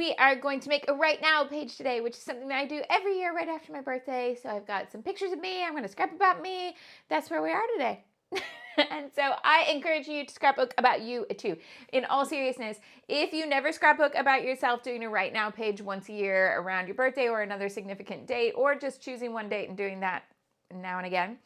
We are going to make a right now page today, which is something that I do every year right after my birthday. So I've got some pictures of me. I'm going to scrap about me. That's where we are today. And so I encourage you to scrapbook about you too. In all seriousness, if you never scrapbook about yourself, doing a right now page once a year around your birthday or another significant date, or just choosing one date and doing that now and again,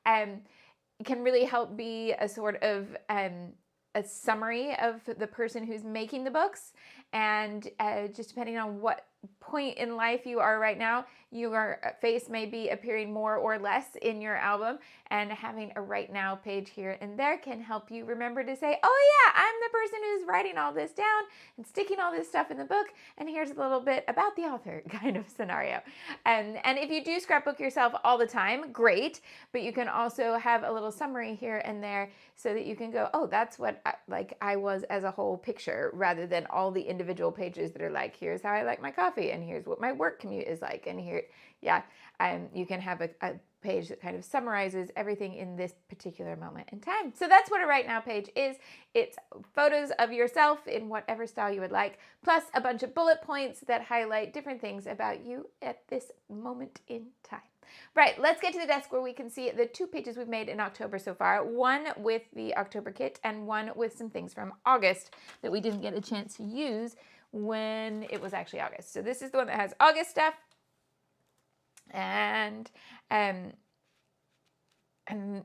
it can really help be a sort of a summary of the person who's making the books. And just depending on what point in life you are right now, your face may be appearing more or less in your album, and having a right now page here and there can help you remember to say, oh yeah, I'm the person who's writing all this down and sticking all this stuff in the book, and here's a little bit about the author kind of scenario. And if you do scrapbook yourself all the time, great, but you can also have a little summary here and there so that you can go, oh, that's what I was as a whole picture, rather than all the individual pages that are like, here's how I like my coffee, and here's what my work commute is like, and here, yeah, you can have a page that kind of summarizes everything in this particular moment in time. So that's what a right now page is. It's photos of yourself in whatever style you would like, plus a bunch of bullet points that highlight different things about you at this moment in time. Right, let's get to the desk where we can see the 2 pages we've made in October so far. One with the October kit and one with some things from August that we didn't get a chance to use when it was actually August. So this is the one that has August stuff. And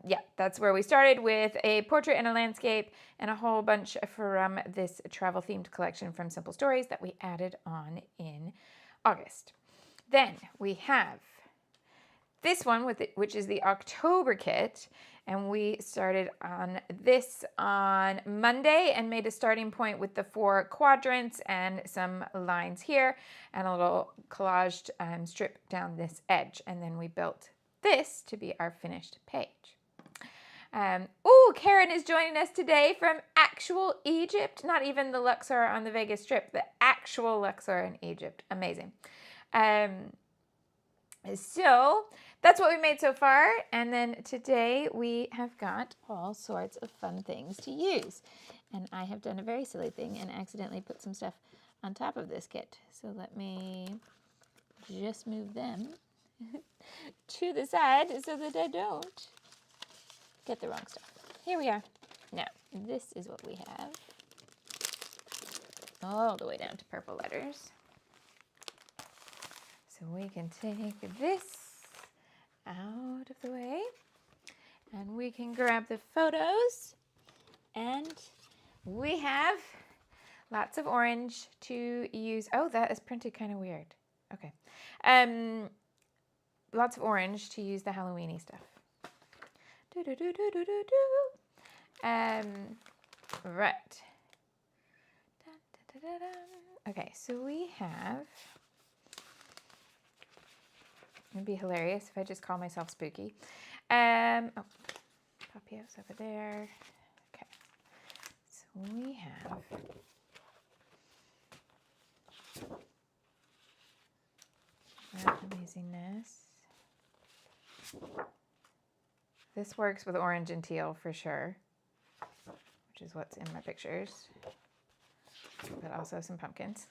yeah, that's where we started, with a portrait and a landscape and a whole bunch from this travel themed collection from Simple Stories that we added on in August. Then we have this one, which is the October kit, and we started on this on Monday and made a starting point with the 4 quadrants and some lines here and a little collaged strip down this edge, and then we built this to be our finished page. Oh, Karen is joining us today from actual Egypt, not even the Luxor on the Vegas Strip, the actual Luxor in Egypt. Amazing. So that's what we made so far, and then today we have got all sorts of fun things to use. And I have done a very silly thing and accidentally put some stuff on top of this kit. So let me just move them to the side so that I don't get the wrong stuff. Here we are. Now, this is what we have. All the way down to purple letters. So we can take this out of the way, and we can grab the photos, and we have lots of orange to use. Oh, that is printed kind of weird. Okay. Lots of orange to use the Halloweeny stuff. Right. Okay, so we have... It'd be hilarious if I just call myself Spooky. Oh, Papio's over there. Okay. So we have that amazingness. This works with orange and teal for sure, which is what's in my pictures, but also some pumpkins.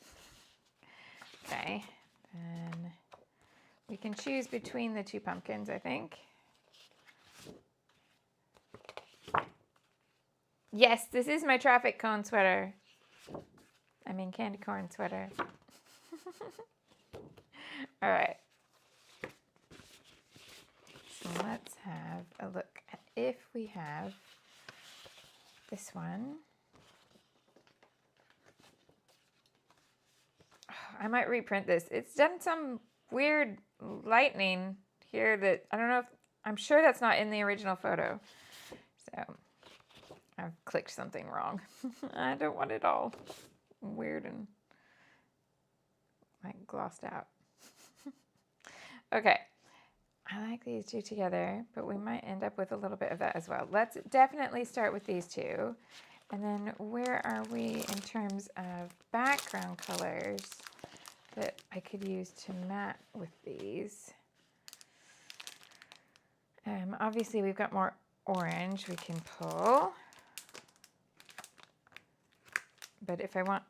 Okay, then we can choose between the 2 pumpkins, I think. Yes, this is my traffic cone sweater. I mean candy corn sweater. All right. So let's have a look at if we have this one. I might reprint this. It's done some weird lightning here that I don't know if, I'm sure that's not in the original photo. So I've clicked something wrong. I don't want it all weird and like glossed out. Okay. I like these 2 together, but we might end up with a little bit of that as well. Let's definitely start with these 2. And then where are we in terms of background colors that I could use to matte with these? Obviously, we've got more orange we can pull. But if I want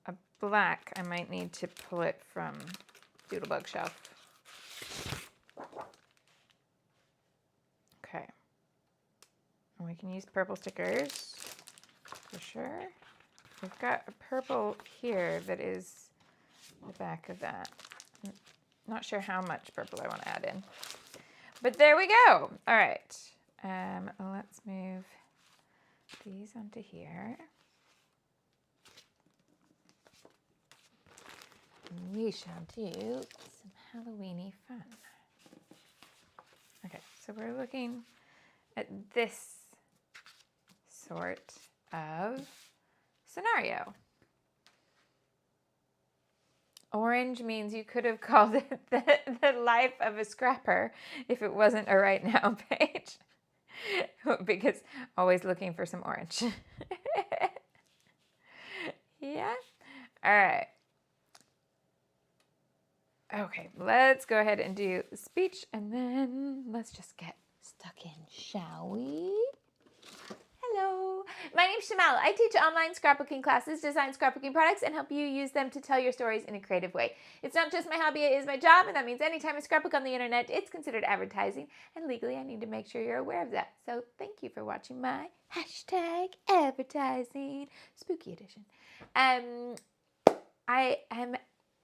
a black, I might need to pull it from Doodlebug shelf. Okay. And we can use purple stickers for sure. We've got a purple here that is the back of that. Not sure how much purple I want to add in. But there we go. All right. Let's move these onto here. We shall do some Halloween-y fun. Okay, so we're looking at this sort of scenario. Orange means you could have called it the life of a scrapper if it wasn't a right now page. Because always looking for some orange. Yeah? All right. Okay, let's go ahead and do speech and then let's just get stuck in, shall we? Hello, my name's Shimelle. I teach online scrapbooking classes, design scrapbooking products, and help you use them to tell your stories in a creative way. It's not just my hobby, it is my job, and that means anytime I scrapbook on the internet, it's considered advertising, and legally I need to make sure you're aware of that. So thank you for watching my #advertising spooky edition. I am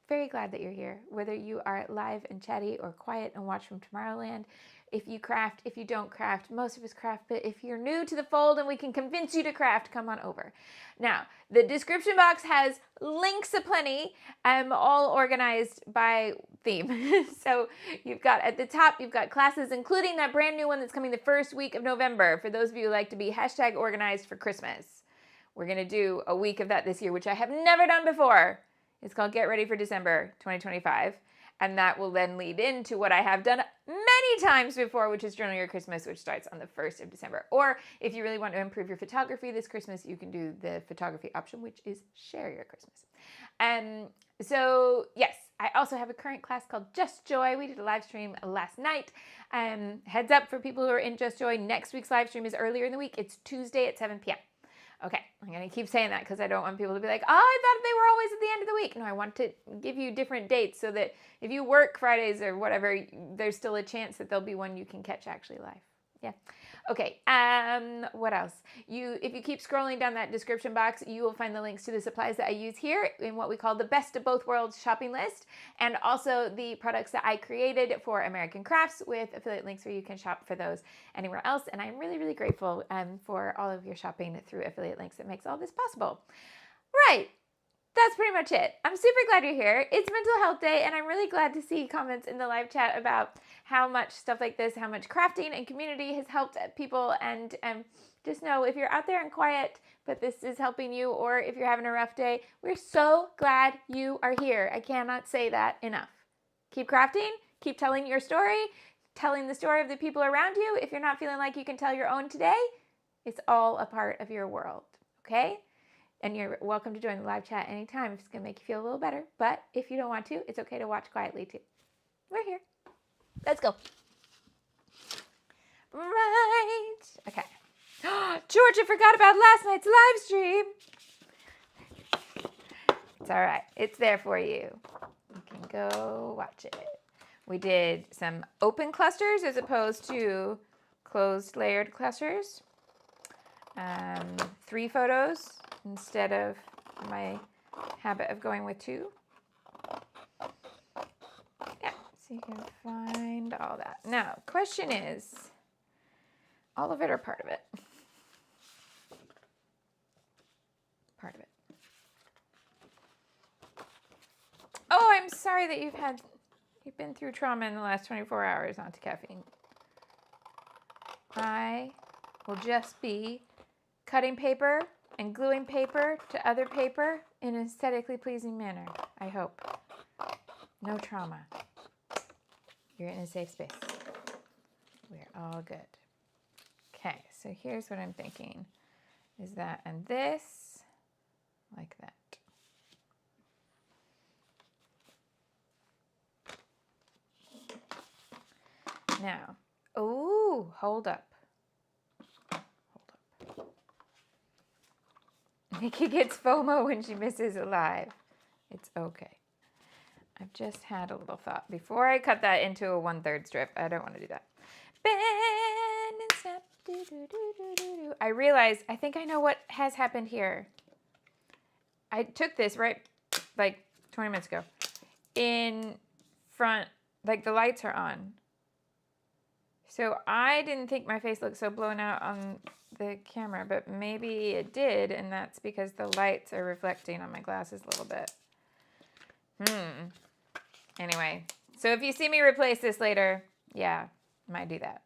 very glad that you're here, whether you are live and chatty or quiet and watch from Tomorrowland. If you craft, if you don't craft, most of us craft, but if you're new to the fold and we can convince you to craft, come on over. Now, the description box has links aplenty, all organized by theme. So you've got at the top, you've got classes, including that brand new one that's coming the first week of November. For those of you who like to be #organized for Christmas. We're going to do a week of that this year, which I have never done before. It's called Get Ready for December 2025. And that will then lead into what I have done many times before, which is Journal Your Christmas, which starts on the 1st of December. Or if you really want to improve your photography this Christmas, you can do the photography option, which is Share Your Christmas. So yes, I also have a current class called Just Joy. We did a live stream last night. Heads up for people who are in Just Joy, next week's live stream is earlier in the week. It's Tuesday at 7 p.m. Okay, I'm going to keep saying that because I don't want people to be like, oh, I thought they were always at the end of the week. No, I want to give you different dates so that if you work Fridays or whatever, there's still a chance that there'll be one you can catch actually live. Yeah. Okay, what else? If you keep scrolling down that description box, you will find the links to the supplies that I use here in what we call the Best of Both Worlds shopping list, and also the products that I created for American Crafts with affiliate links where you can shop for those anywhere else. And I'm really, really grateful for all of your shopping through affiliate links that makes all this possible. Right. That's pretty much it. I'm super glad you're here. It's Mental Health Day, and I'm really glad to see comments in the live chat about how much stuff like this, how much crafting and community has helped people. And just know if you're out there and quiet, but this is helping you, or if you're having a rough day, we're so glad you are here. I cannot say that enough. Keep crafting, keep telling your story, telling the story of the people around you. If you're not feeling like you can tell your own today, it's all a part of your world, okay? And you're welcome to join the live chat anytime if it's going to make you feel a little better. But if you don't want to, it's okay to watch quietly too. We're here. Let's go. Right. Okay. Georgia forgot about last night's live stream. It's all right. It's there for you. You can go watch it. We did some open clusters as opposed to closed layered clusters. 3 photos instead of my habit of going with 2. Yeah, so you can find all that. Now, question is, all of it or part of it? Part of it. Oh, I'm sorry that you've been through trauma in the last 24 hours onto caffeine. I will just be cutting paper and gluing paper to other paper in an aesthetically pleasing manner, I hope. No trauma. You're in a safe space. We're all good. Okay, so here's what I'm thinking. Is that and this, like that. Now, oh, hold up. Nikki gets FOMO when she misses a live. It's okay. I've just had a little thought. Before I cut that into a 1/3 strip, I don't want to do that. Bend and snap. I realized, I think I know what has happened here. I took this right like 20 minutes ago. In front, like the lights are on. So I didn't think my face looked so blown out on the camera, but maybe it did, and that's because the lights are reflecting on my glasses a little bit. Anyway, so if you see me replace this later, yeah, might do that.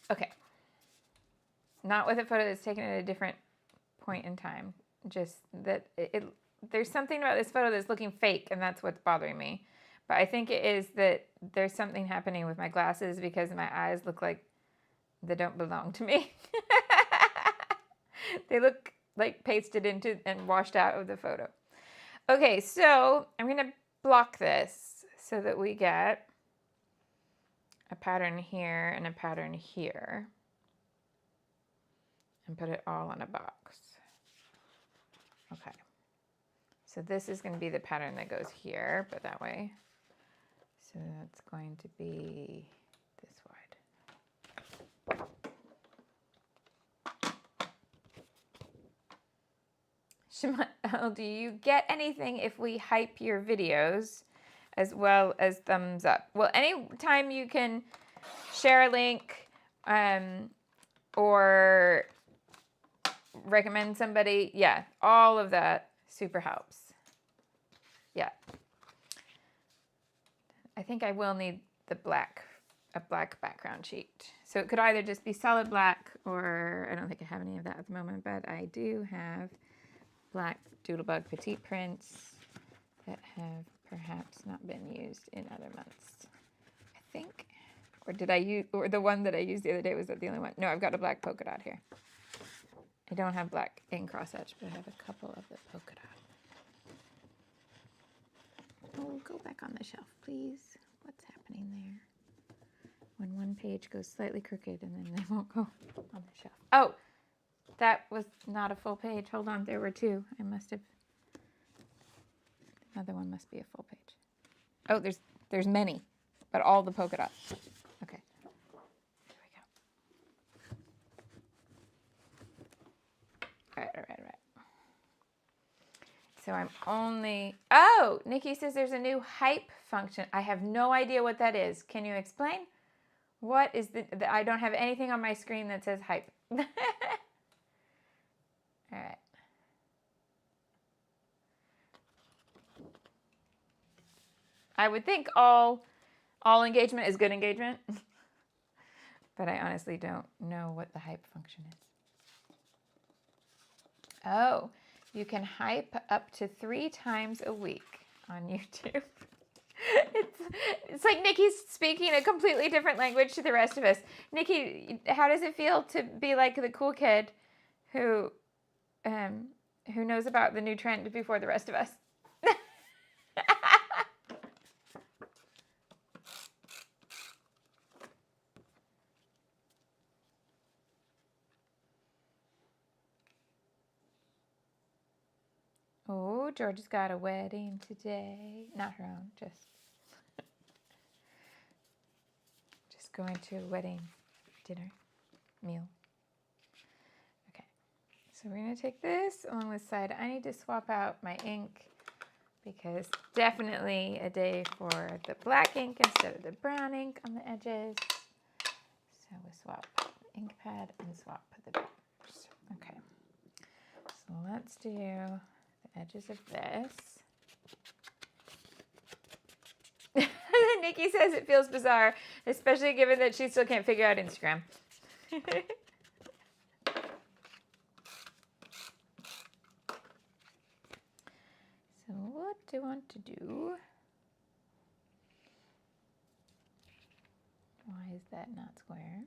Okay. Not with a photo that's taken at a different point in time. Just that there's something about this photo that's looking fake, and that's what's bothering me. But I think it is that there's something happening with my glasses because my eyes look like they don't belong to me. They look like pasted into and washed out of the photo. Okay, so I'm going to block this so that we get a pattern here and a pattern here. And put it all in a box. Okay. So this is going to be the pattern that goes here, but that way. So that's going to be this wide. Shimelle, do you get anything if we hype your videos as well as thumbs up? Well, anytime you can share a link or recommend somebody, yeah, all of that super helps. Yeah. I think I will need a black background sheet. So it could either just be solid black, or I don't think I have any of that at the moment, but I do have black Doodlebug petite prints that have perhaps not been used in other months, I think. Or did I use, or the one that I used the other day, was that the only one? No, I've got a black polka dot here. I don't have black in cross hatch, but I have a couple of the polka dot. Oh, go back on the shelf, please. What's happening there? When one page goes slightly crooked and then they won't go on the shelf. Oh, that was not a full page. Hold on, there were two. I must have, another one must be a full page. Oh, there's many, but all the polka dots. Okay. Here we go. All right. So I'm only, oh, Nikki says there's a new hype function. I have no idea what that is. Can you explain? What is I don't have anything on my screen that says hype. All right. I would think all engagement is good engagement, but I honestly don't know what the hype function is. Oh, you can hype up to 3 times a week on YouTube. It's like Nikki's speaking a completely different language to the rest of us. Nikki, how does it feel to be like the cool kid who knows about the new trend before the rest of us? Oh, George's got a wedding today. Not her own, just going to a wedding dinner meal. Okay, so we're going to take this along this side. I need to swap out my ink because definitely a day for the black ink instead of the brown ink on the edges. So we swap the ink pad and swap the borders. Okay, so let's do the edges of this. Nikki says it feels bizarre, especially given that she still can't figure out Instagram. So what do I want to do? Why is that not square?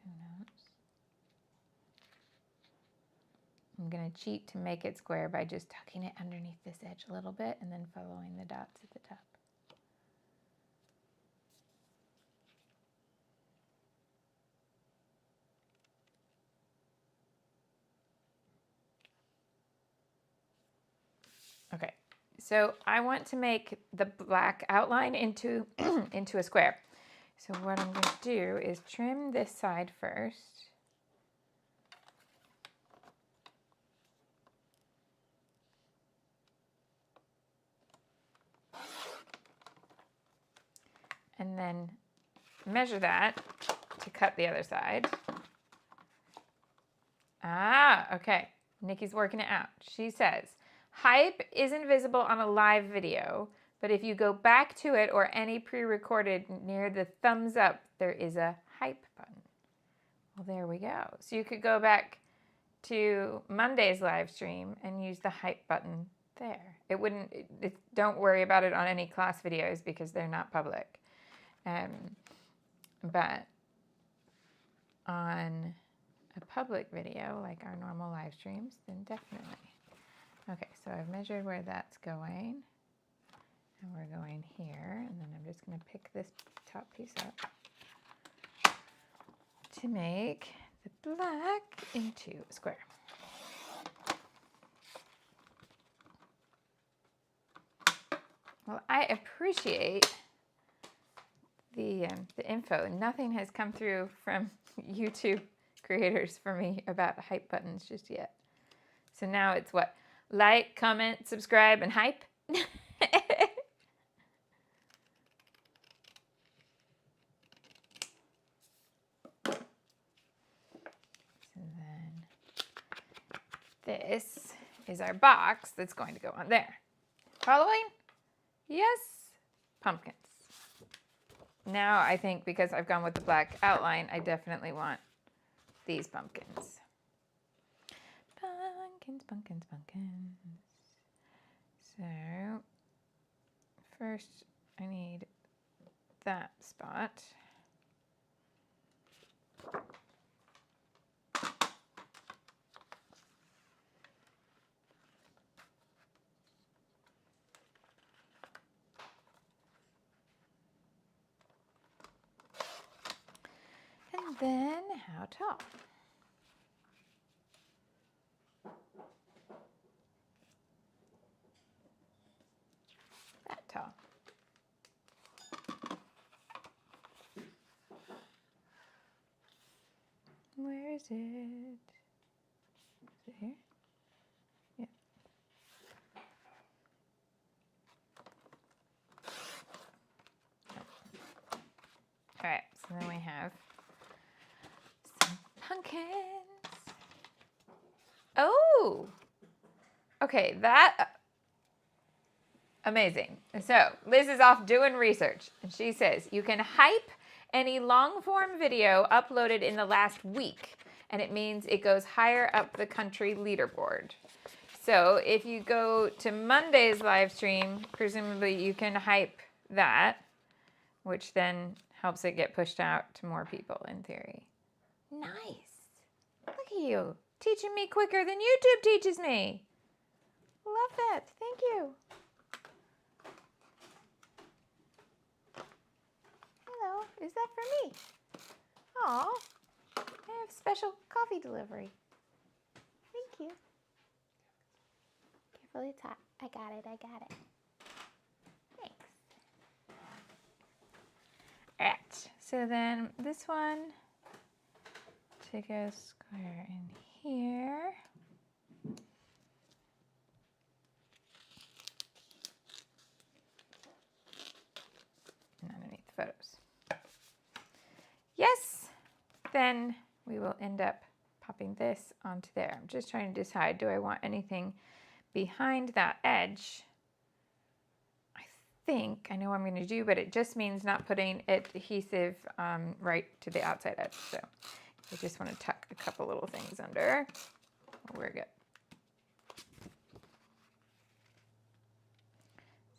Who knows? I'm going to cheat to make it square by just tucking it underneath this edge a little bit and then following the dots at the top. So I want to make the black outline into, into a square. So what I'm going to do is trim this side first. And then measure that to cut the other side. Ah, okay. Nikki's working it out. She says, hype isn't visible on a live video, but if you go back to it or any pre-recorded near the thumbs up, there is a hype button. Well, there we go. So you could go back to Monday's live stream and use the hype button there. It wouldn't, don't worry about it on any class videos because they're not public. But on a public video, like our normal live streams, then definitely. Okay, so I've measured where that's going. And we're going here, and then I'm just going to pick this top piece up to make the black into a square. Well, I appreciate the info. Nothing has come through from YouTube creators for me about hype buttons just yet. So now it's what? Like, comment, subscribe, and hype? So then this is our box that's going to go on there. Following? Yes, pumpkins. Now I think because I've gone with the black outline, I definitely want these pumpkins. Pumpkins, pumpkins, pumpkins. So first I need that spot. And then how tall? That tall. Where is it? Is it here? Yeah. All right, so then we have some pumpkins. Oh, okay, that, amazing. So Liz is off doing research, and she says you can hype any long form video uploaded in the last week, and it means it goes higher up the country leaderboard. So if you go to Monday's live stream, presumably you can hype that, which then helps it get pushed out to more people in theory. Nice. Look at you, teaching me quicker than YouTube teaches me. Love that. Thank you. Hello, is that for me? Aw, I have special coffee delivery. Thank you. Careful, it's hot. I got it, I got it. Thanks. All right, so then this one to go square in here. And underneath the photos. Yes, then we will end up popping this onto there. I'm just trying to decide, do I want anything behind that edge? I think I know what I'm going to do, but it just means not putting adhesive right to the outside edge. So I just want to tuck a couple little things under. We're good.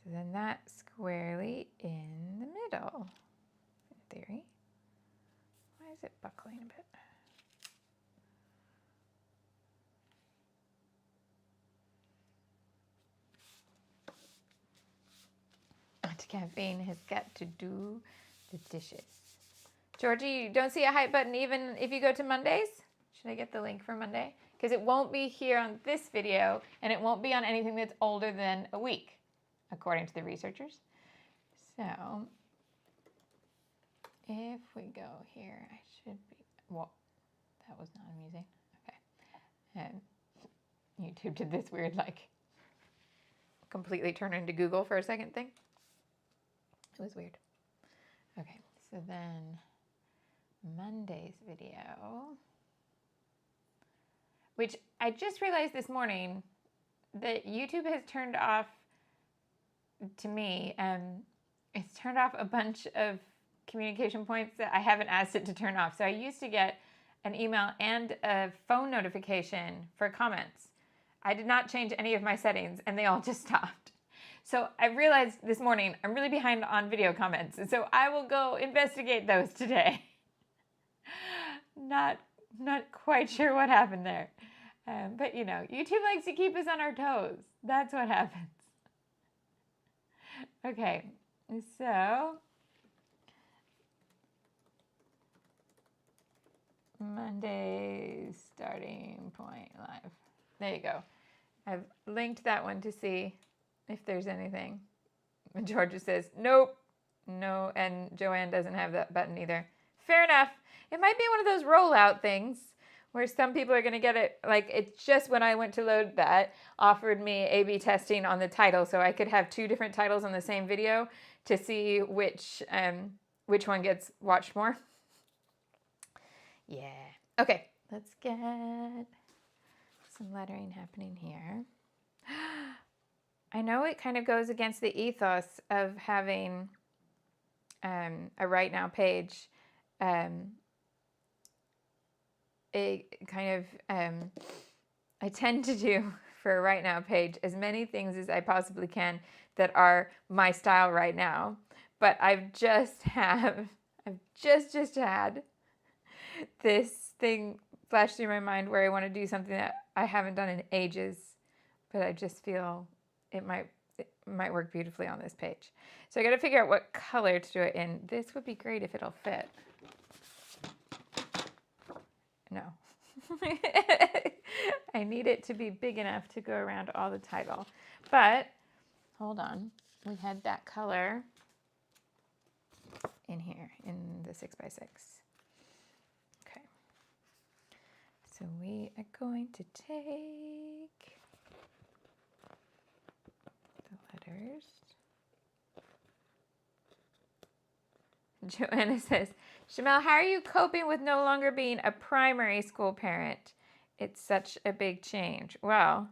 So then that's squarely in the middle, in theory. Why is it buckling a bit? Caffeine has got to do the dishes. Georgie, you don't see a hype button even if you go to Mondays? Should I get the link for Monday? Because it won't be here on this video, and it won't be on anything that's older than a week. according to the researchers. So if we go here, I should be, well, that was not amusing. Okay. And YouTube did this weird, like, completely turn into Google for a second thing. It was weird. Okay, so then Monday's video, which I just realized this morning that YouTube has turned off, to me, it's turned off a bunch of communication points that I haven't asked it to turn off. So I used to get an email and a phone notification for comments. I did not change any of my settings and they all just stopped. So I realized this morning I'm really behind on video comments. And so I will go investigate those today. Not quite sure what happened there. But you know, YouTube likes to keep us on our toes. That's what happens. Okay, so Monday's starting point live. There you go. I've linked that one to see if there's anything. And Georgia says, nope, no, and Joanne doesn't have that button either. Fair enough. It might be one of those rollout things where some people are going to get it, like it's just when I went to load that, offered me A/B testing on the title, so I could have two different titles on the same video to see which one gets watched more. Yeah. Okay, let's get some lettering happening here. I know it kind of goes against the ethos of having a Right Now page. I tend to do for a Right Now page as many things as I possibly can that are my style right now. But I've just had this thing flash through my mind where I want to do something that I haven't done in ages, but I just feel it might work beautifully on this page. So I got to figure out what color to do it in. This would be great if it'll fit. No. I need it to be big enough to go around all the title. But, hold on. We had that color in here, in the 6x6. Okay. So we are going to take the letters. Joanna says, Shimelle, how are you coping with no longer being a primary school parent? It's such a big change. Well,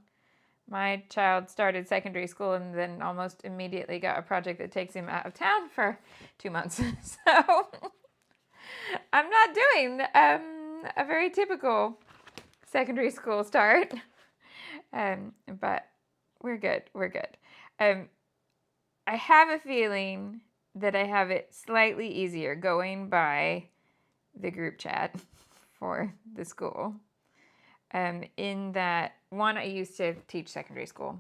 my child started secondary school and then almost immediately got a project that takes him out of town for 2 months. So I'm not doing a very typical secondary school start. But we're good. We're good. I have a feeling that I have it slightly easier going by the group chat for the school. In that, one, I used to teach secondary school.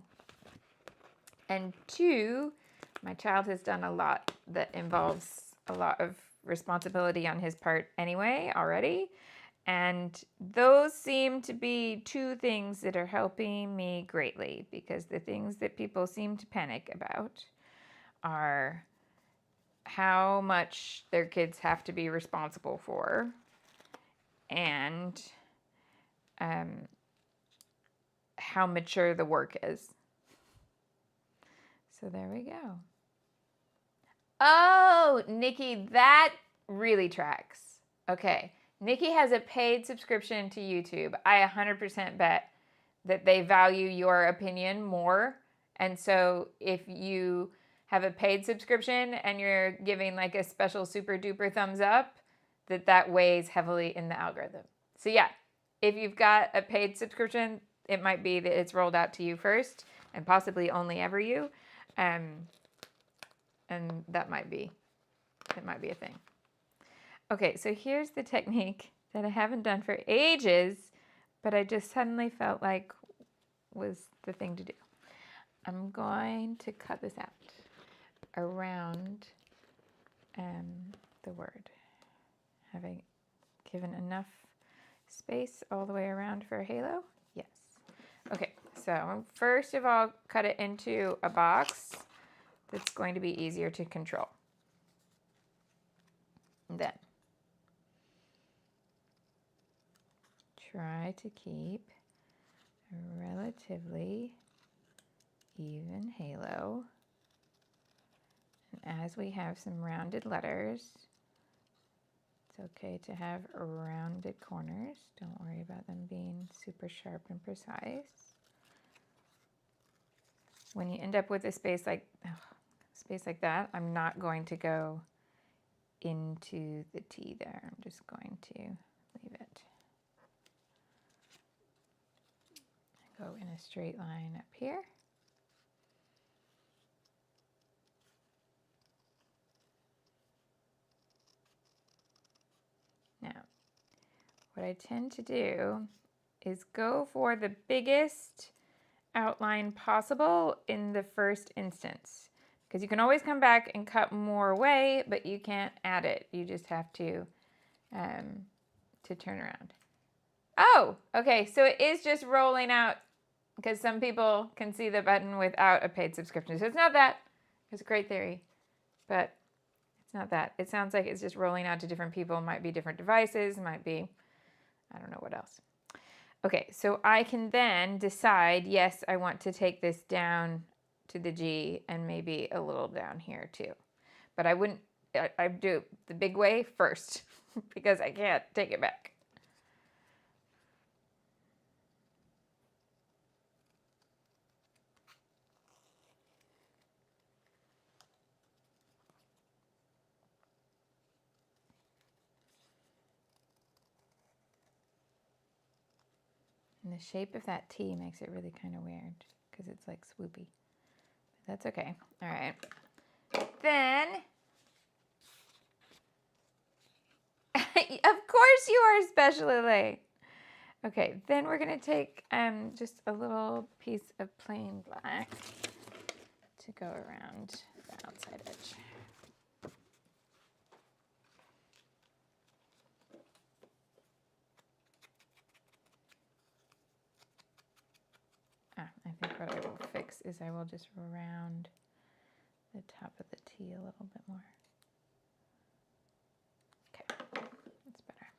And two, my child has done a lot that involves a lot of responsibility on his part anyway, already. And those seem to be two things that are helping me greatly, because the things that people seem to panic about are how much their kids have to be responsible for, and how mature the work is. So there we go. Oh, Nikki, that really tracks. Okay, Nikki has a paid subscription to YouTube. I 100% bet that they value your opinion more. And so if you have a paid subscription and you're giving like a special super duper thumbs up, that weighs heavily in the algorithm. So yeah, if you've got a paid subscription, it might be that it's rolled out to you first and possibly only ever you. And that might be a thing. Okay, so here's the technique that I haven't done for ages, but I just suddenly felt like was the thing to do. I'm going to cut this out around the word, having given enough space all the way around for a halo. Yes. Okay, so first of all, cut it into a box that's going to be easier to control. Then try to keep a relatively even halo. And as we have some rounded letters, it's okay to have rounded corners. Don't worry about them being super sharp and precise. When you end up with a space like that, I'm not going to go into the T there. I'm just going to leave it. Go in a straight line up here. Now, what I tend to do is go for the biggest outline possible in the first instance, because you can always come back and cut more away, but you can't add it. You just have to turn around. Oh, okay, so it is just rolling out, because some people can see the button without a paid subscription. So it's not that. It's a great theory, but it's not that. It sounds like it's just rolling out to different people. It might be different devices. It might be, I don't know what else. Okay, so I can then decide, yes, I want to take this down to the G and maybe a little down here too. But I wouldn't, I'd do the big way first because I can't take it back. And the shape of that T makes it really kind of weird because it's like swoopy. But that's okay. All right. Then, of course you are especially late. Okay, then we're going to take just a little piece of plain black to go around the outside edge. I think what I will fix is I will just round the top of the T a little bit more. Okay, that's better.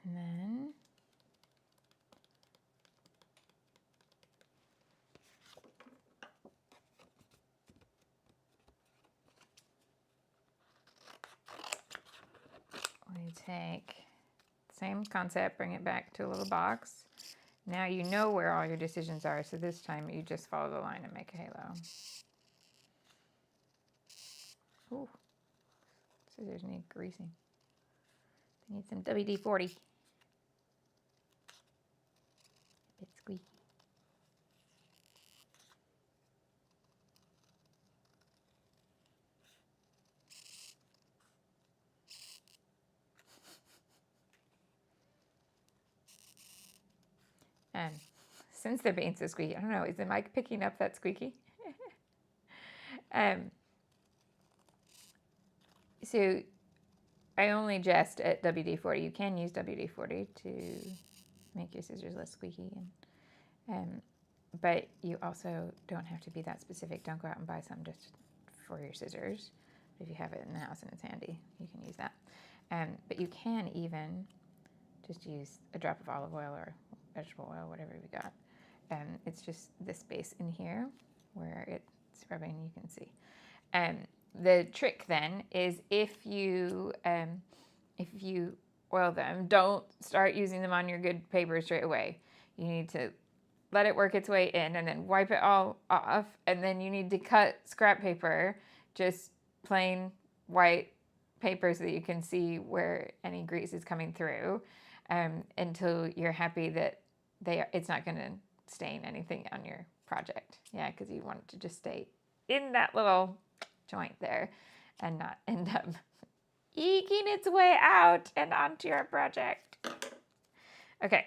And then we take the same concept, bring it back to a little box. Now you know where all your decisions are, so this time you just follow the line and make a halo. Ooh, scissors need greasing. They need some WD-40. A bit squeaky. And since they're being so squeaky, I don't know, is the mic picking up that squeaky? So I only jest at WD-40. You can use WD-40 to make your scissors less squeaky, but you also don't have to be that specific. Don't go out and buy some just for your scissors. If you have it in the house and it's handy, you can use that. But you can even just use a drop of olive oil or vegetable oil, whatever we got. It's just the space in here where it's rubbing, you can see. The trick then is if you oil them, don't start using them on your good paper straight away. You need to let it work its way in and then wipe it all off. And then you need to cut scrap paper, just plain white paper, so that you can see where any grease is coming through, until you're happy that it's not going to stain anything on your project. Yeah, because you want it to just stay in that little joint there and not end up eking its way out and onto your project. Okay,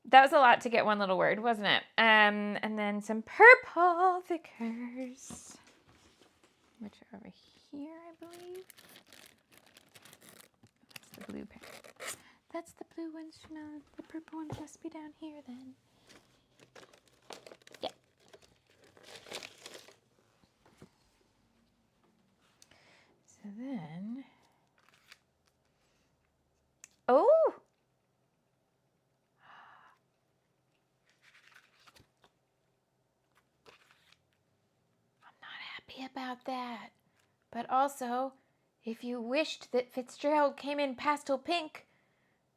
that was a lot to get one little word, wasn't it? And then some purple thickers, which are over here, I believe. That's the the blue pen. That's the blue one, Shimelle. The purple one must be down here then. Yeah. So then, oh! I'm not happy about that. But also, if you wished that Fitzgerald came in pastel pink,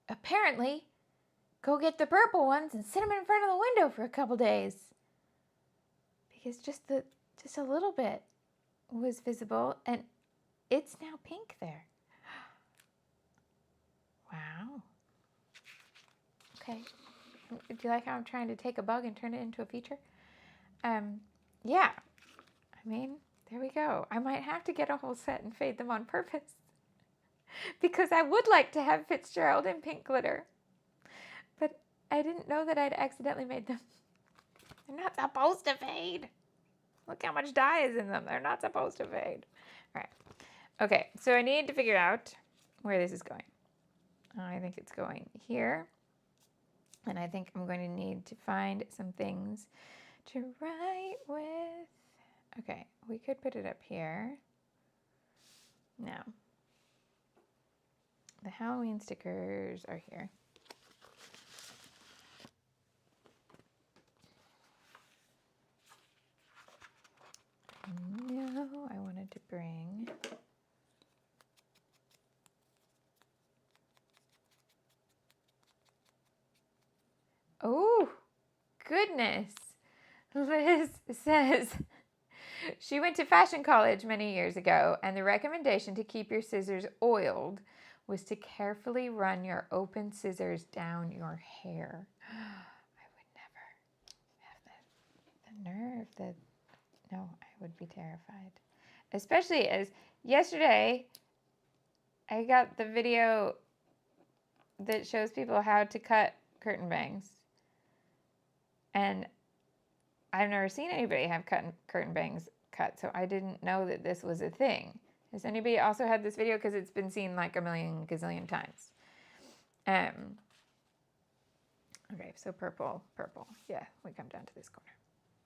apparently, go get the purple ones and sit them in front of the window for a couple days. Because just a little bit was visible, and it's now pink there. Wow. Okay. Do you like how I'm trying to take a bug and turn it into a feature? Yeah. I mean, there we go. I might have to get a whole set and fade them on purpose. Because I would like to have Fitzgerald in pink glitter. But I didn't know that I'd accidentally made them. They're not supposed to fade. Look how much dye is in them. They're not supposed to fade. All right. Okay, so I need to figure out where this is going. I think it's going here. And I think I'm going to need to find some things to write with. Okay, we could put it up here. Now, the Halloween stickers are here. No, I wanted to bring oh, goodness. Liz says she went to fashion college many years ago, and the recommendation to keep your scissors oiled was to carefully run your open scissors down your hair. I would never have the nerve. No, I would be terrified. Especially as yesterday, I got the video that shows people how to cut curtain bangs. And I've never seen anybody have curtain bangs cut, so I didn't know that this was a thing. Has anybody also had this video? Because it's been seen like a million gazillion times. Okay, so purple. Yeah, we come down to this corner.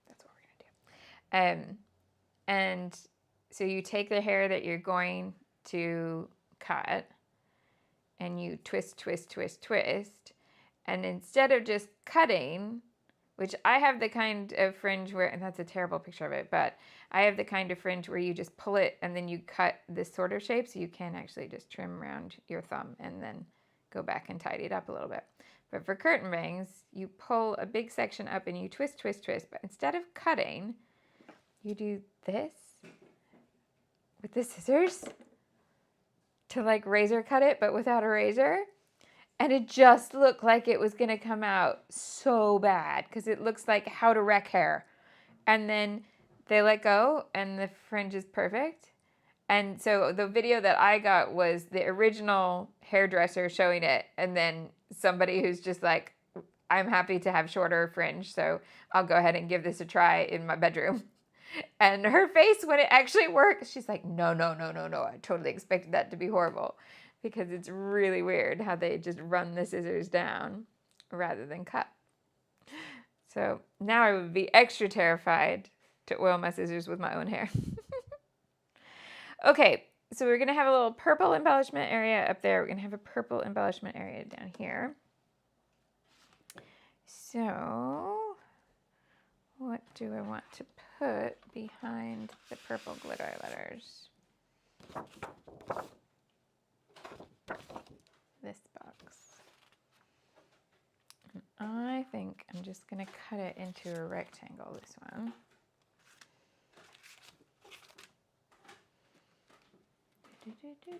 That's what we're going to do. And so you take the hair that you're going to cut, and you twist. And instead of just cutting, which I have the kind of fringe where, and that's a terrible picture of it, but I have the kind of fringe where you just pull it and then you cut this sort of shape, so you can actually just trim around your thumb and then go back and tidy it up a little bit. But for curtain bangs, you pull a big section up and you twist. But instead of cutting, you do this with the scissors to like razor cut it, but without a razor. And it just looked like it was going to come out so bad because it looks like how to wreck hair. And then they let go and the fringe is perfect. And so the video that I got was the original hairdresser showing it. And then somebody who's just like, I'm happy to have shorter fringe, so I'll go ahead and give this a try in my bedroom. And her face when it actually worked, she's like, no. I totally expected that to be horrible. Because it's really weird how they just run the scissors down rather than cut. So now I would be extra terrified to oil my scissors with my own hair. Okay, so we're going to have a little purple embellishment area up there. We're going to have a purple embellishment area down here. So what do I want to put behind the purple glitter letters? This box. And I think I'm just going to cut it into a rectangle, this one. Okay.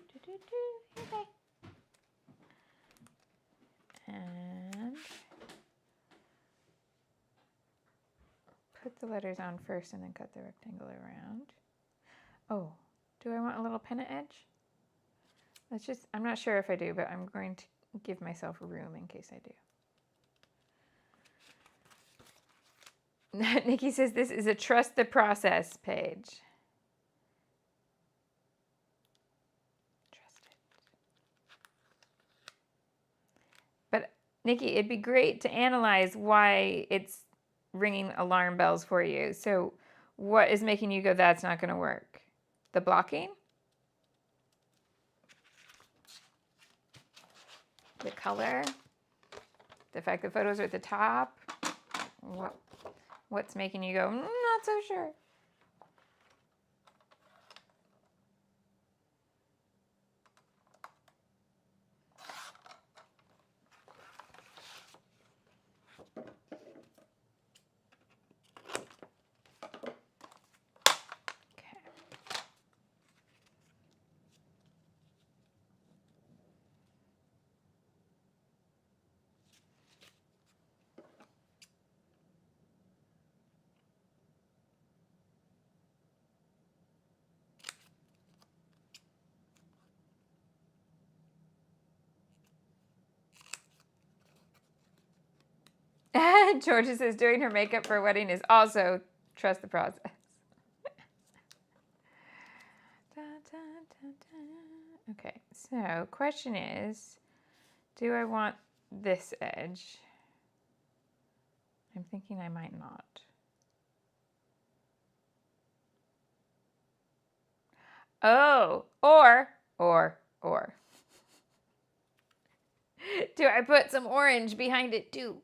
And put the letters on first and then cut the rectangle around. Oh, do I want a little pennant edge? Let's just, I'm not sure if I do, but I'm going to give myself room in case I do. Nikki says this is a trust the process page. Trust it. Nikki, it'd be great to analyze why it's ringing alarm bells for you. So what is making you go, that's not going to work? The blocking? The color? The fact that photos are at the top? What's making you go, not so sure? Georgia says doing her makeup for a wedding is also trust the process. Okay, so question is, do I want this edge? I'm thinking I might not. Oh, or. Do I put some orange behind it too?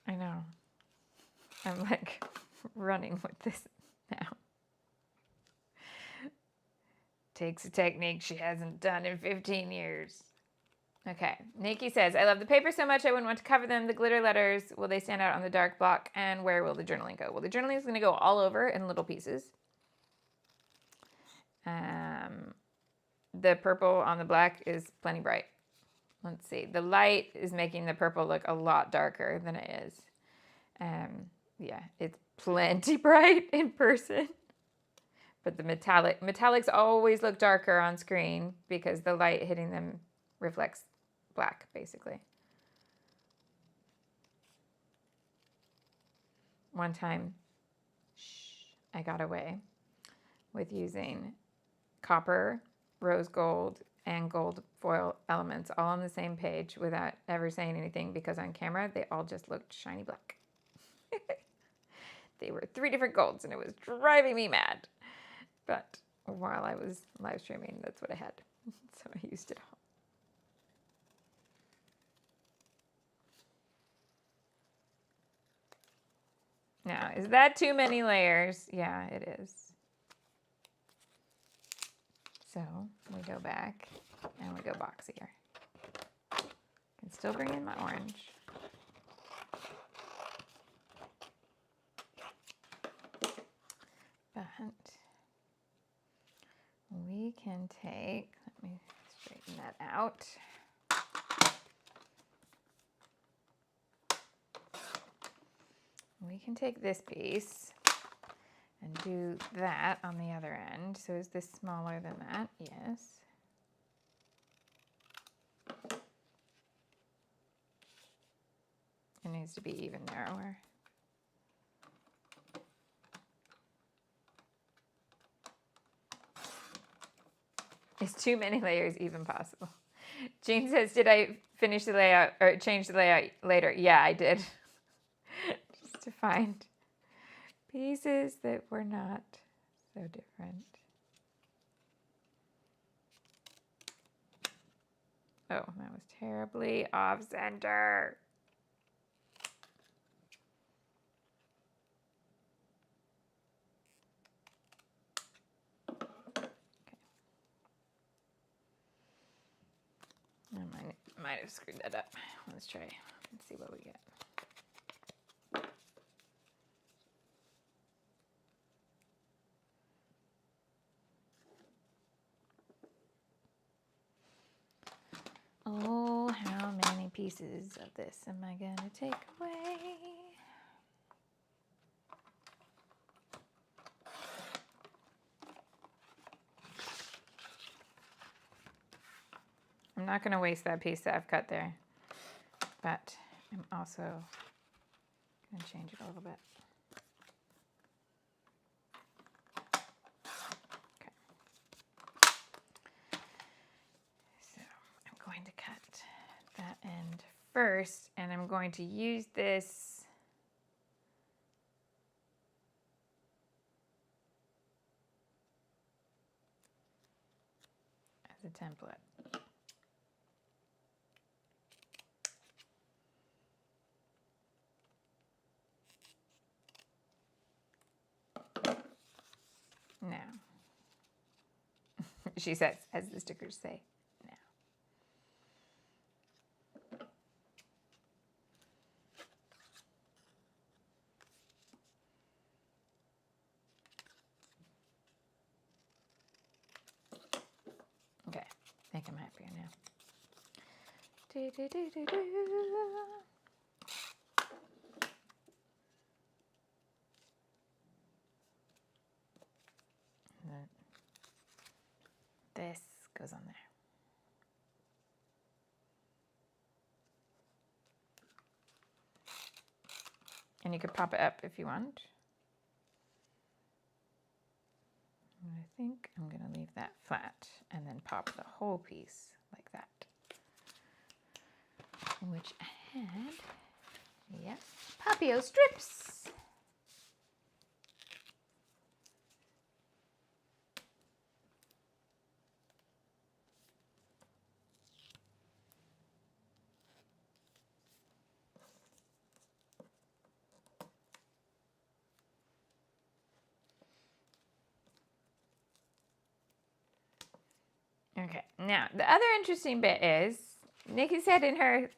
I know. I'm like running with this now. Takes a technique she hasn't done in 15 years. Okay, Nikki says, I love the paper so much I wouldn't want to cover them. The glitter letters, will they stand out on the dark block? And where will the journaling go? Well, the journaling is going to go all over in little pieces. The purple on the black is plenty bright. Let's see. The light is making the purple look a lot darker than it is. Yeah, it's plenty bright in person. But the metallics always look darker on screen because the light hitting them reflects black, basically. One time, I got away with using copper, rose gold, and gold foil elements all on the same page without ever saying anything because on camera, they all just looked shiny black. They were 3 different golds and it was driving me mad. But while I was live streaming, that's what I had. So I used it all. Now, is that too many layers? Yeah, it is. So we go back and we go boxier. I can still bring in my orange. But we can take, let me straighten that out. We can take this piece and do that on the other end. So is this smaller than that? Yes. It needs to be even narrower. Is too many layers even possible? Jean says, did I finish the layout or change the layout later? Yeah, I did. Just to find pieces that were not so different. Oh, that was terribly off center. I might have screwed that up. Let's try and see what we get. Oh, how many pieces of this am I going to take away? not going to waste that piece that I've cut there, but I'm also going to change it a little bit. Okay. So I'm going to cut that end first, and I'm going to use this as a template. Now, she says, as the stickers say, now. Okay, I think I'm happier now. Do, do, do, do, do. This goes on there. And you could pop it up if you want. And I think I'm going to leave that flat and then pop the whole piece like that. Which I had, yes, Papio strips. Okay, now the other interesting bit is, Nikki said in her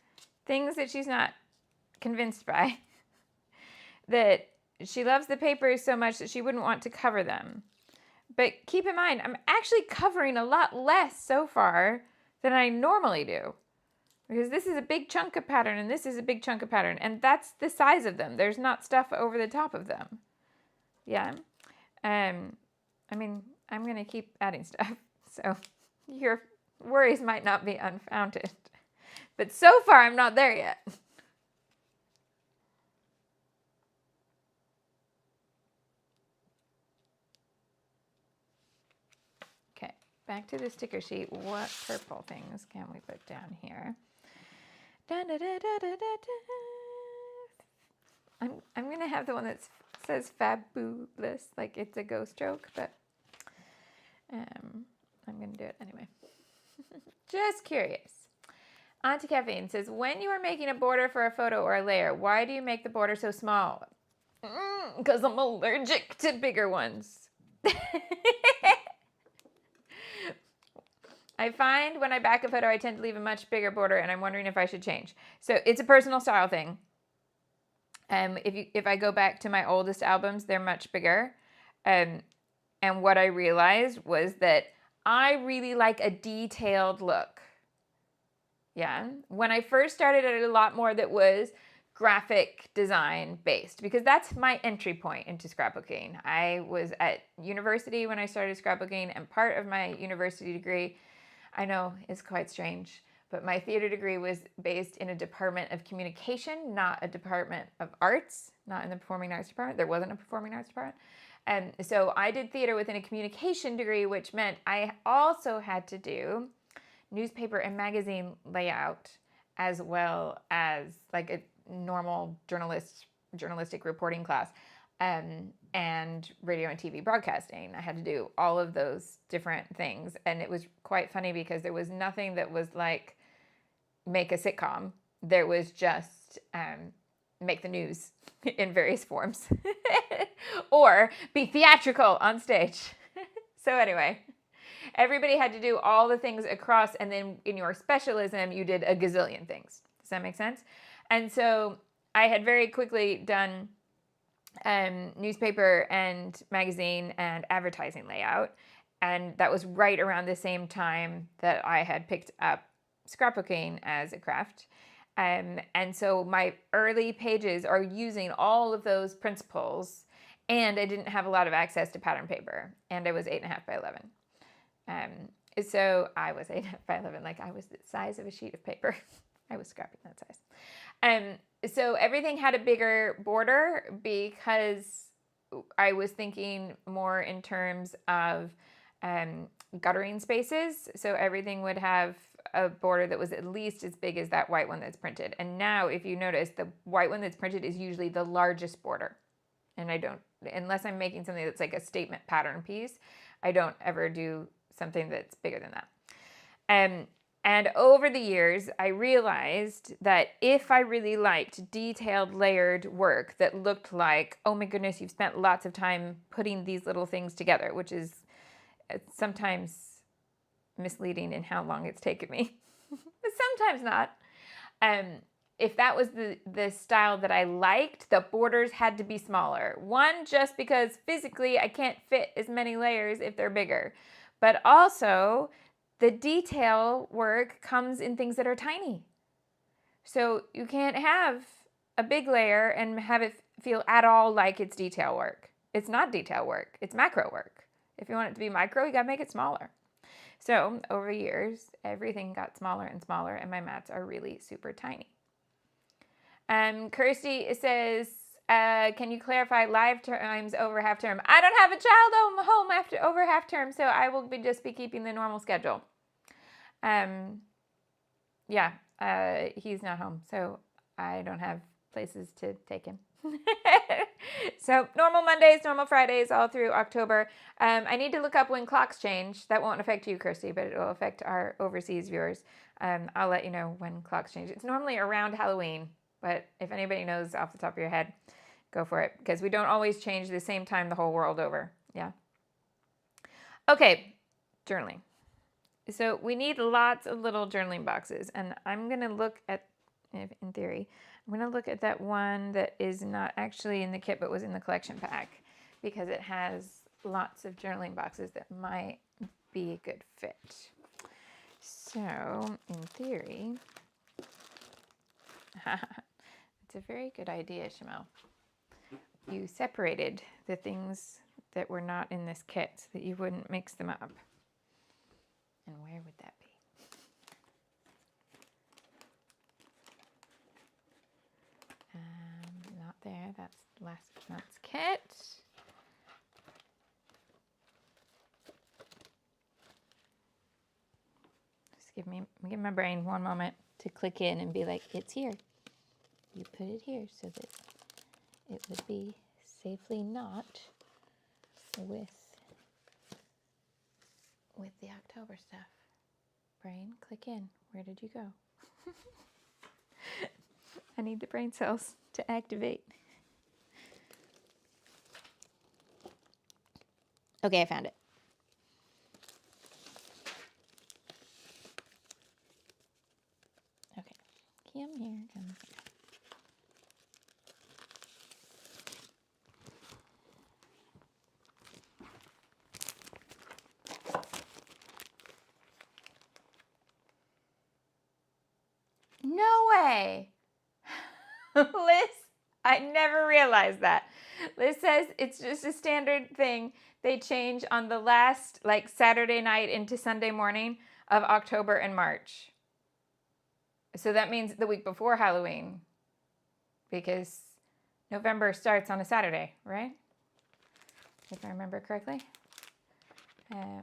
things that she's not convinced by, that she loves the papers so much that she wouldn't want to cover them. But keep in mind, I'm actually covering a lot less so far than I normally do. Because this is a big chunk of pattern and this is a big chunk of pattern. And that's the size of them. There's not stuff over the top of them. Yeah. I mean, I'm going to keep adding stuff. So your worries might not be unfounded. But so far, I'm not there yet. Okay, back to the sticker sheet. What purple things can we put down here? Da, da, da, da, da, da. I'm going to have the one that says fabulous, like it's a ghost joke, but I'm going to do it anyway. Just curious. Auntie Caffeine says, when you are making a border for a photo or a layer, why do you make the border so small? Because I'm allergic to bigger ones. I find when I back a photo, I tend to leave a much bigger border, and I'm wondering if I should change. So it's a personal style thing. If I go back to my oldest albums, they're much bigger. And what I realized was that I really like a detailed look. Yeah. When I first started, I did a lot more that was graphic design based because that's my entry point into scrapbooking. I was at university when I started scrapbooking, and part of my university degree, I know is quite strange, but my theater degree was based in a department of communication, not a department of arts, not in the performing arts department. There wasn't a performing arts department. And so I did theater within a communication degree, which meant I also had to do newspaper and magazine layout as well as like a normal journalistic reporting class, and radio and TV broadcasting. I had to do all of those different things. And it was quite funny because there was nothing that was like make a sitcom. There was just make the news in various forms or be theatrical on stage. So anyway, everybody had to do all the things across, and then in your specialism, you did a gazillion things. Does that make sense? And so I had very quickly done newspaper and magazine and advertising layout. And that was right around the same time that I had picked up scrapbooking as a craft. And so my early pages are using all of those principles, and I didn't have a lot of access to pattern paper, and I was 8.5 by 11. So I was 8x11, like I was the size of a sheet of paper. I was scrapping that size. So everything had a bigger border because I was thinking more in terms of guttering spaces. So everything would have a border that was at least as big as that white one that's printed. And now, if you notice, the white one that's printed is usually the largest border. And I don't, unless I'm making something that's like a statement pattern piece, I don't ever do something that's bigger than that. And over the years, I realized that if I really liked detailed layered work that looked like, oh my goodness, you've spent lots of time putting these little things together, which is sometimes misleading in how long it's taken me, but sometimes not. If that was the style that I liked, the borders had to be smaller. One, just because physically I can't fit as many layers if they're bigger, but also the detail work comes in things that are tiny. So you can't have a big layer and have it feel at all like it's detail work. It's not detail work, it's macro work. If you want it to be micro, you gotta make it smaller. So over years, everything got smaller and smaller, and my mats are really super tiny. Kirsty says, can you clarify live times over half term? I don't have a child home after over half term, so I will just be keeping the normal schedule. Yeah, he's not home, so I don't have places to take him. So normal Mondays, normal Fridays, all through October. I need to look up when clocks change. That won't affect you, Kirsty, but it will affect our overseas viewers. I'll let you know when clocks change. It's normally around Halloween, but if anybody knows off the top of your head, go for it, because we don't always change the same time the whole world over. Yeah. Okay, journaling. So we need lots of little journaling boxes, and I'm going to look at, in theory, I'm going to look at that one that is not actually in the kit but was in the collection pack, because it has lots of journaling boxes that might be a good fit. So in theory, it's a very good idea, Shimelle. You separated the things that were not in this kit so that you wouldn't mix them up. And where would that be? Not there. That's last month's kit. Just give my brain one moment to click in and be like, it's here. You put it here so that it would be safely not with the October stuff. Brain, click in. Where did you go? I need the brain cells to activate. Okay, I found it. Okay, come here, come here. No way. Liz, I never realized that. Liz says it's just a standard thing. They change on the last, like, Saturday night into Sunday morning of October and March. So that means the week before Halloween, because November starts on a Saturday, right? If I remember correctly. Yeah.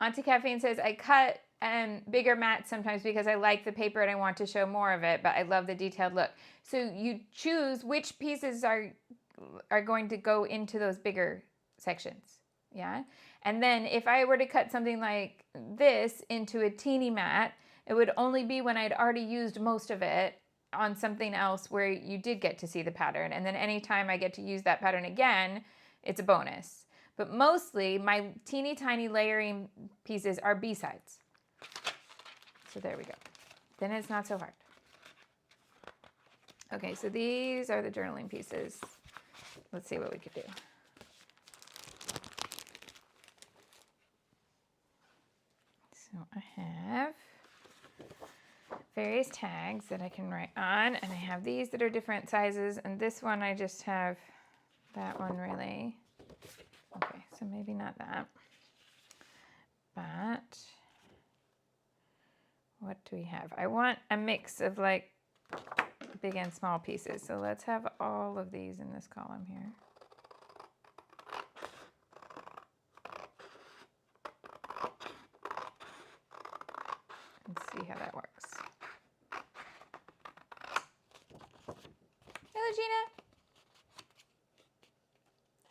Auntie Caffeine says, I cut bigger mats sometimes because I like the paper and I want to show more of it, but I love the detailed look. So you choose which pieces are going to go into those bigger sections. Yeah. And then if I were to cut something like this into a teeny mat, it would only be when I'd already used most of it on something else where you did get to see the pattern. And then anytime I get to use that pattern again, it's a bonus. But mostly my teeny tiny layering pieces are B-sides. So there we go. Then it's not so hard. Okay, so these are the journaling pieces. Let's see what we could do. So I have various tags that I can write on, and I have these that are different sizes, and this one I just have that one really. Okay, so maybe not that. But what do we have? I want a mix of like big and small pieces. So let's have all of these in this column here. And see how that works. Hello, Gina.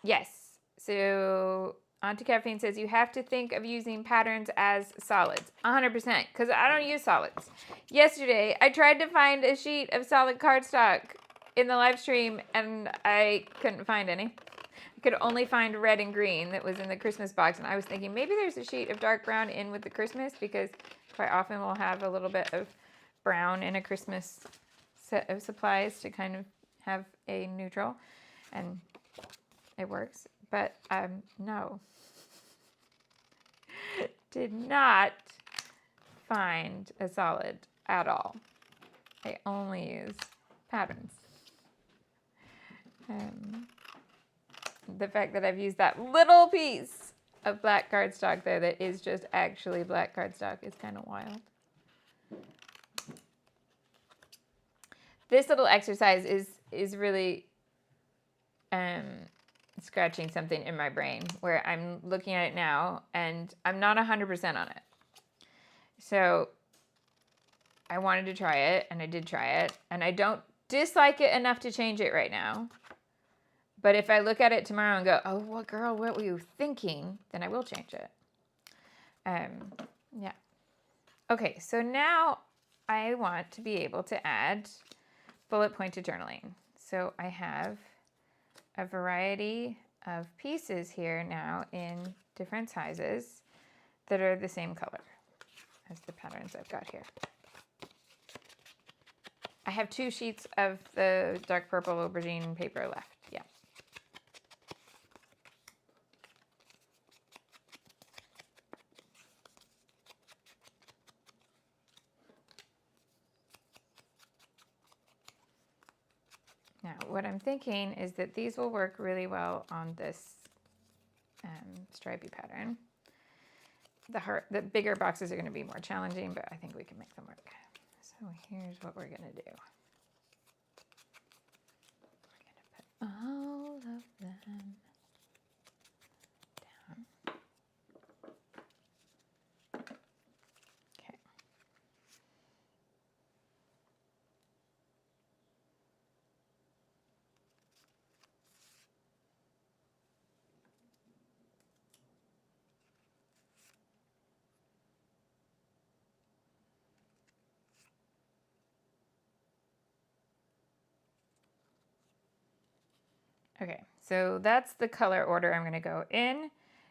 Yes. So Auntie Caffeine says you have to think of using patterns as solids. 100%, because I don't use solids. Yesterday, I tried to find a sheet of solid cardstock in the live stream, and I couldn't find any. I could only find red and green that was in the Christmas box, and I was thinking maybe there's a sheet of dark brown in with the Christmas, because quite often we'll have a little bit of brown in a Christmas set of supplies to kind of have a neutral, and it works. But no. Did not find a solid at all. I only use patterns. The fact that I've used that little piece of black cardstock there that is just actually black cardstock is kind of wild. This little exercise is really scratching something in my brain where I'm looking at it now and I'm not 100% on it. So I wanted to try it and I did try it and I don't dislike it enough to change it right now. But if I look at it tomorrow and go, oh, well, girl, what were you thinking? Then I will change it. Yeah. Okay, so now I want to be able to add bullet pointed journaling. So I have a variety of pieces here now in different sizes that are the same color as the patterns I've got here. I have 2 sheets of the dark purple aubergine paper left. Yeah. Now, what I'm thinking is that these will work really well on this stripy pattern. The bigger boxes are going to be more challenging, but I think we can make them work. So here's what we're going to do. We're going to put all of them down. Okay. Okay, so that's the color order I'm going to go in.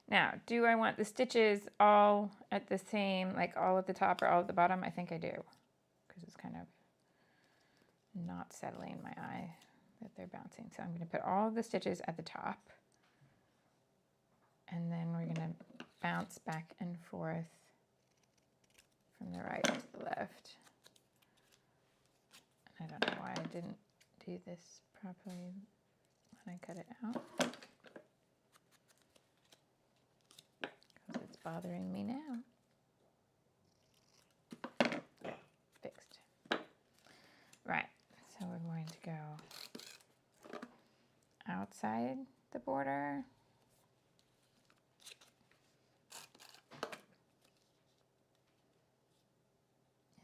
Now, do I want the stitches all at the same, like all at the top or all at the bottom? I think I do, because it's kind of not settling in my eye that they're bouncing. So I'm going to put all of the stitches at the top, and then we're going to bounce back and forth from the right to the left. I don't know why I didn't do this properly when I cut it out, because it's bothering me now. Okay, fixed. Right, so we're going to go outside the border.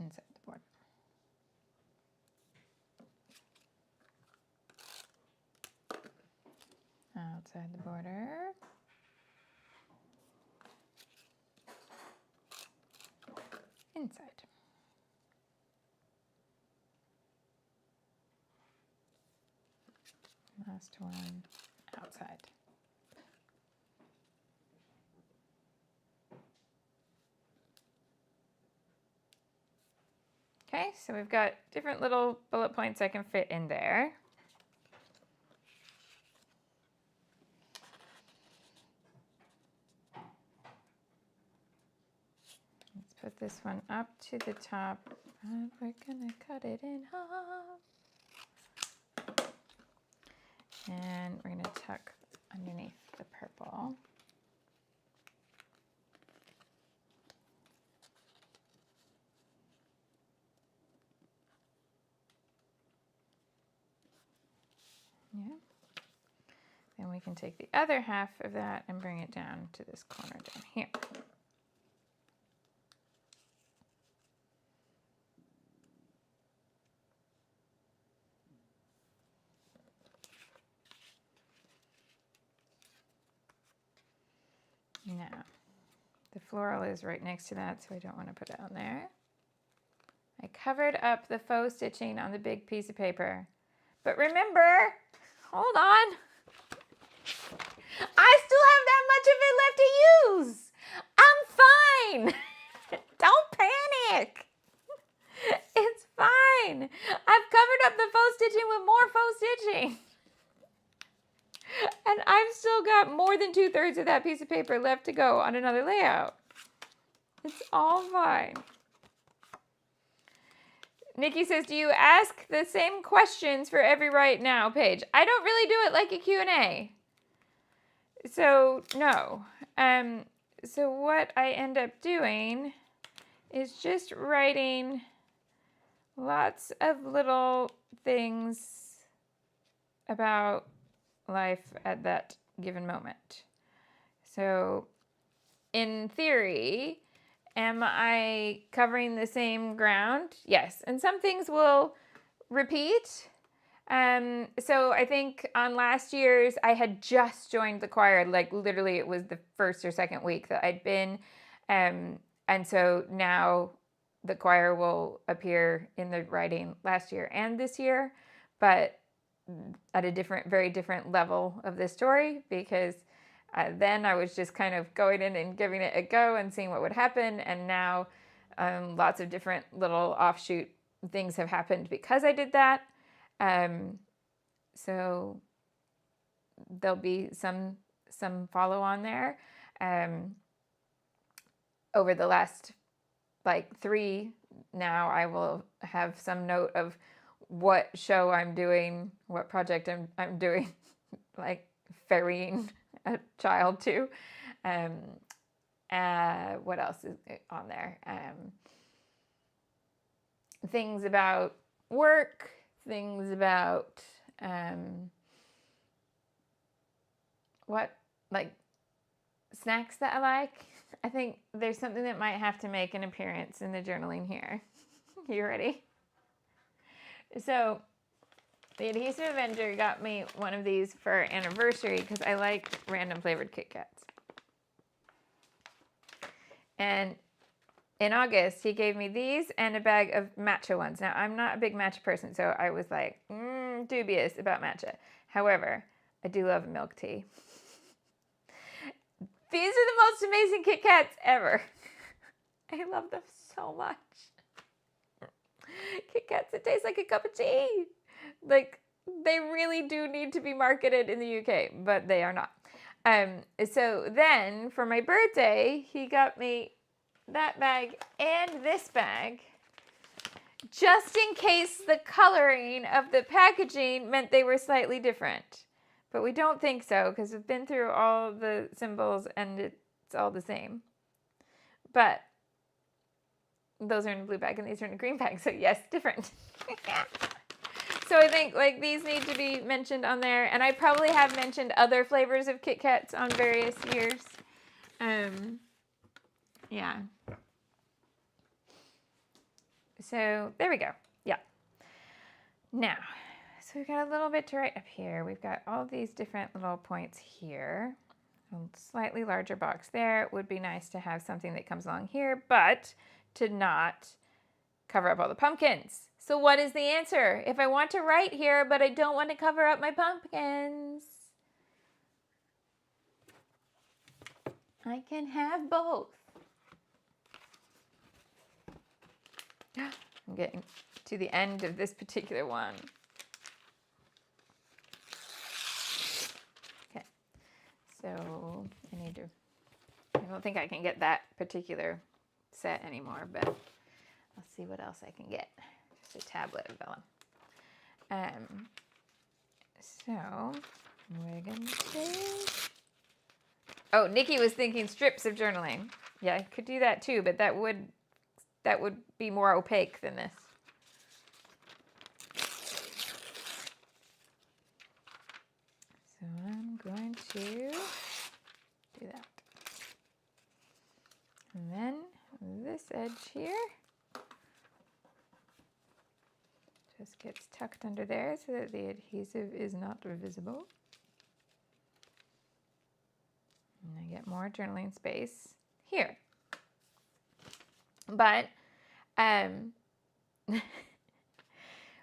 Inside the border. Outside the border. Inside. Last one, outside. Okay, so we've got different little bullet points I can fit in there. Let's put this one up to the top, and we're gonna cut it in half. And we're going to tuck underneath the purple. Yeah. Then we can take the other half of that and bring it down to this corner down here. Now, the floral is right next to that, so I don't want to put it on there. I covered up the faux stitching on the big piece of paper. But remember, hold on, I still have that much of it left to use. I'm fine. Don't panic. It's fine. I've covered up the faux stitching with more faux stitching. And I've still got more than 2/3 of that piece of paper left to go on another layout. It's all fine. Nikki says, do you ask the same questions for every Right Now page? I don't really do it like a Q&A. So, no. So what I end up doing is just writing lots of little things about life at that given moment. So, in theory, am I covering the same ground? Yes. And some things will repeat. So I think on last year's, I had just joined the choir. Like literally it was the first or second week that I'd been. And so now the choir will appear in the writing last year and this year, but at a very different level of the story, because then I was just kind of going in and giving it a go and seeing what would happen. And now lots of different little offshoot things have happened because I did that. So there'll be some follow on there. Over the last like 3 now, I will have some note of what show I'm doing, what project I'm doing, like ferrying a child to. What else is on there? Things about work, things about what, like snacks that I like. I think there's something that might have to make an appearance in the journaling here. You ready? So the Adhesive Avenger got me one of these for our anniversary because I like random flavored Kit Kats. And in August, he gave me these and a bag of matcha ones. Now, I'm not a big matcha person, so I was like, dubious about matcha. However, I do love a milk tea. These are the most amazing Kit Kats ever. I love them so much. Kit Kats that taste like a cup of tea. Like, they really do need to be marketed in the UK, but they are not. So then, for my birthday, he got me that bag and this bag, just in case the coloring of the packaging meant they were slightly different. But we don't think so, because we've been through all the symbols and it's all the same. But those are in a blue bag and these are in a green bag, so yes, different. So I think like these need to be mentioned on there, and I probably have mentioned other flavors of Kit Kats on various years. Yeah. So there we go. Yeah. Now, so we've got a little bit to write up here. We've got all these different little points here. A slightly larger box there. It would be nice to have something that comes along here, but to not cover up all the pumpkins. So what is the answer? If I want to write here, but I don't want to cover up my pumpkins, I can have both. I'm getting to the end of this particular one. Okay, so I need to, I don't think I can get that particular set anymore, but I'll see what else I can get. Just a tablet of vellum. So we're going to... Oh, Nikki was thinking strips of journaling. Yeah, I could do that too, but that would be more opaque than this. So I'm going to do that. And then this edge here just gets tucked under there so that the adhesive is not visible. And I get more journaling space here. But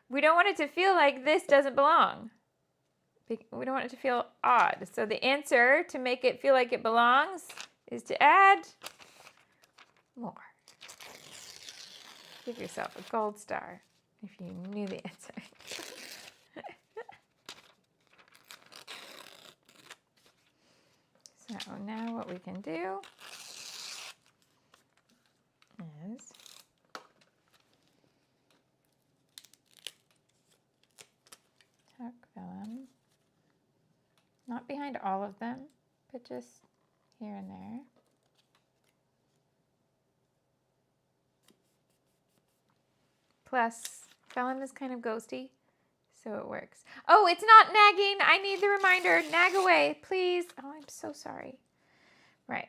we don't want it to feel like this doesn't belong. We don't want it to feel odd. So the answer to make it feel like it belongs is to add more. Give yourself a gold star if you knew the answer. So now what we can do is tuck vellum, not behind all of them, but just here and there. Plus, vellum is kind of ghosty, so it works. Oh, it's not nagging. I need the reminder. Nag away, please. Oh, I'm so sorry. Right.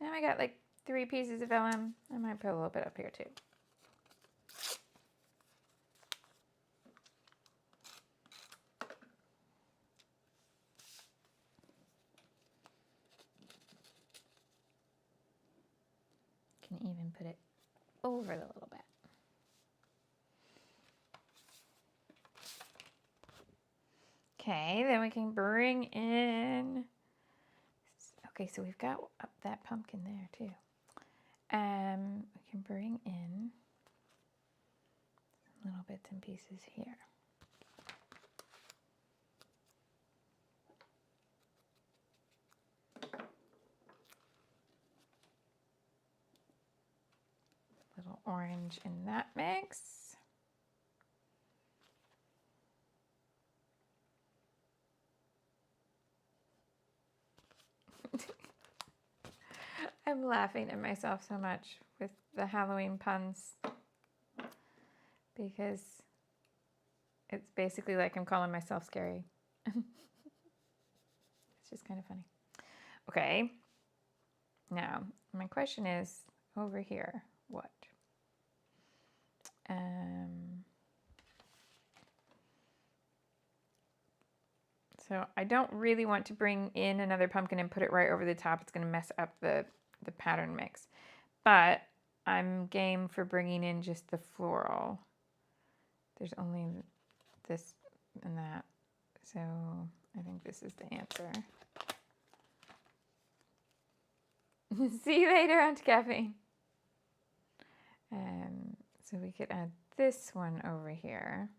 Now I got like 3 pieces of vellum. I might put a little bit up here too. Can even put it over the little bit. Okay, then we can bring in, okay, so we've got up that pumpkin there too. We can bring in little bits and pieces here. Little orange in that mix. I'm laughing at myself so much with the Halloween puns because it's basically like I'm calling myself scary. It's just kind of funny. Okay, now my question is over here, what? So I don't really want to bring in another pumpkin and put it right over the top. It's going to mess up the pattern mix. But I'm game for bringing in just the floral. There's only this and that. So I think this is the answer. See you later, Aunt Caffeine. So we could add this one over here.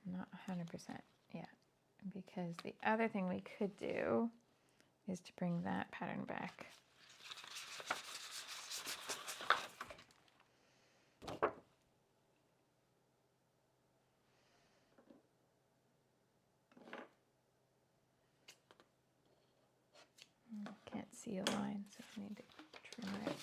Not 100% yet, because the other thing we could do is to bring that pattern back. Can't see a line, so I need to trim it.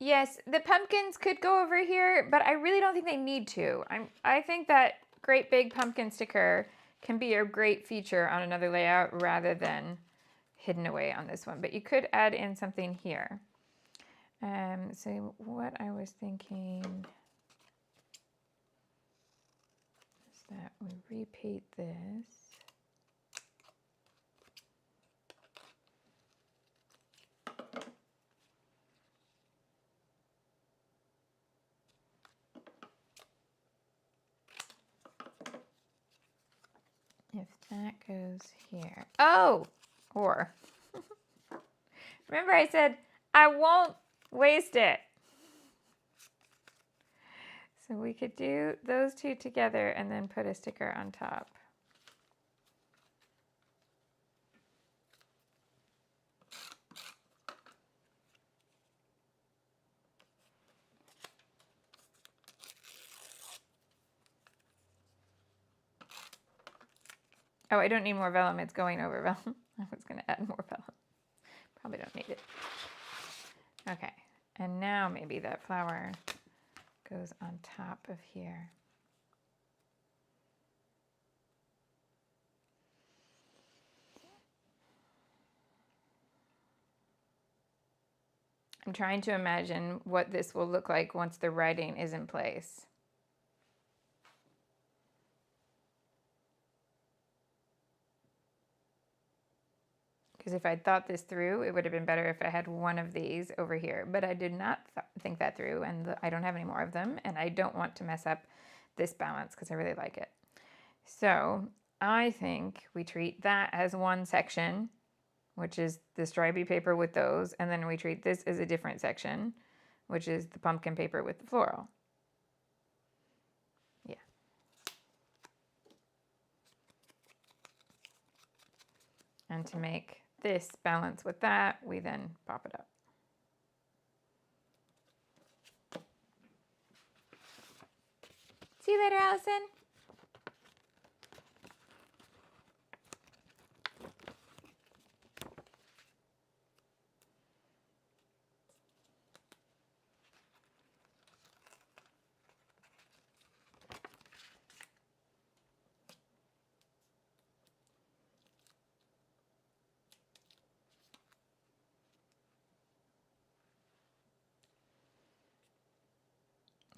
Yes, the pumpkins could go over here, but I really don't think they need to. I think that great big pumpkin sticker can be a great feature on another layout rather than hidden away on this one. But you could add in something here. So what I was thinking is that we repeat this. if that goes here. Oh, or remember I said I won't waste it. So we could do those two together and then put a sticker on top. Oh, I don't need more vellum. It's going over vellum. I was going to add more vellum. Probably don't need it. Okay, and now maybe that flower goes on top of here. I'm trying to imagine what this will look like once the writing is in place. Because if I'd thought this through, it would have been better if I had one of these over here. But I did not think that through, and I don't have any more of them, and I don't want to mess up this balance because I really like it. So I think we treat that as one section, which is the stripy paper with those, and then we treat this as a different section, which is the pumpkin paper with the floral. Yeah. And to make this balance with that, we then pop it up. See you later, Allison.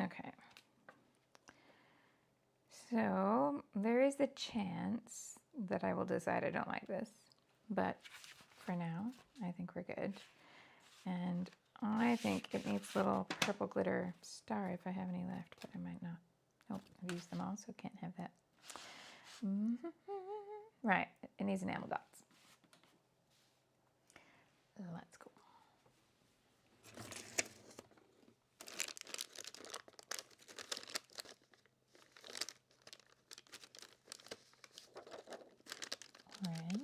Okay. So there is a chance that I will decide I don't like this, but for now, I think we're good. And I think it needs a little purple glitter star if I have any left, but I might not. Nope, I've used them all, so can't have that. Right, it needs enamel dots. Let's go. Orange.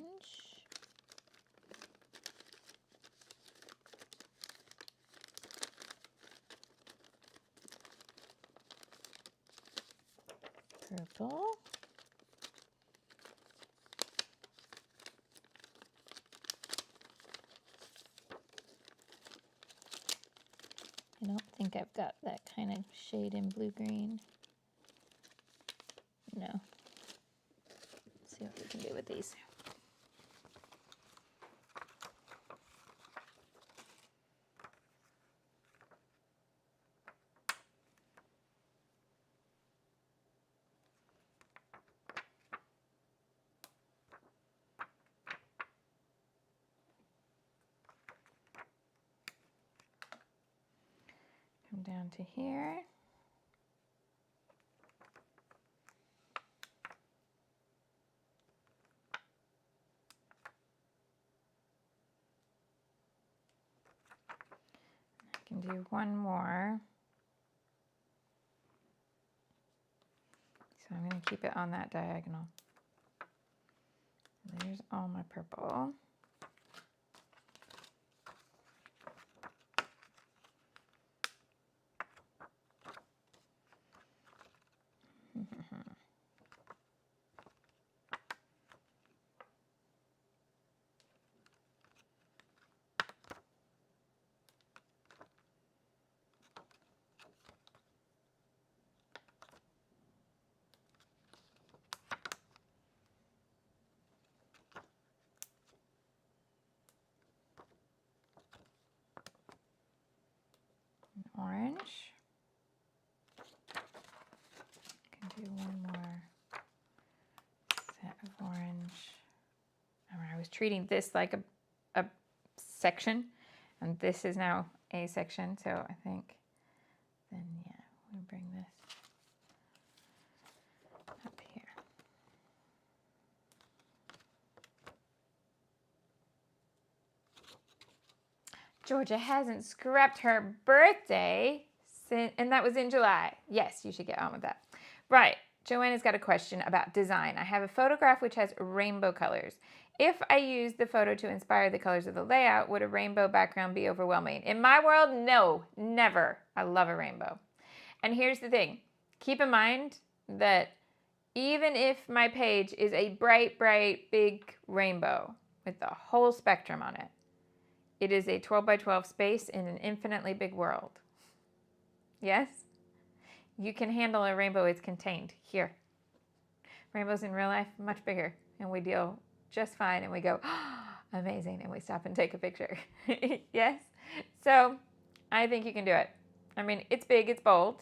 Purple. I don't think I've got that kind of shade in blue-green. No. Let's see what we can do with these. Come down to here. I can do one more. So I'm going to keep it on that diagonal. There's all my purple. Orange. Can do one more set of orange. I was treating this like a section, and this is now a section, so I think then, yeah, we'll bring this up here. Georgia hasn't scrapped her birthday since, and that was in July. Yes, you should get on with that. Right. Joanna's got a question about design. I have a photograph which has rainbow colors. If I use the photo to inspire the colors of the layout, would a rainbow background be overwhelming? In my world, no, never. I love a rainbow. And here's the thing. Keep in mind that even if my page is a bright, bright, big rainbow with the whole spectrum on it, it is a 12 by 12 space in an infinitely big world. Yes? You can handle a rainbow. It's contained here. Rainbows in real life, much bigger, and we deal just fine, and we go, oh, amazing, and we stop and take a picture. Yes? So I think you can do it. I mean, it's big, it's bold,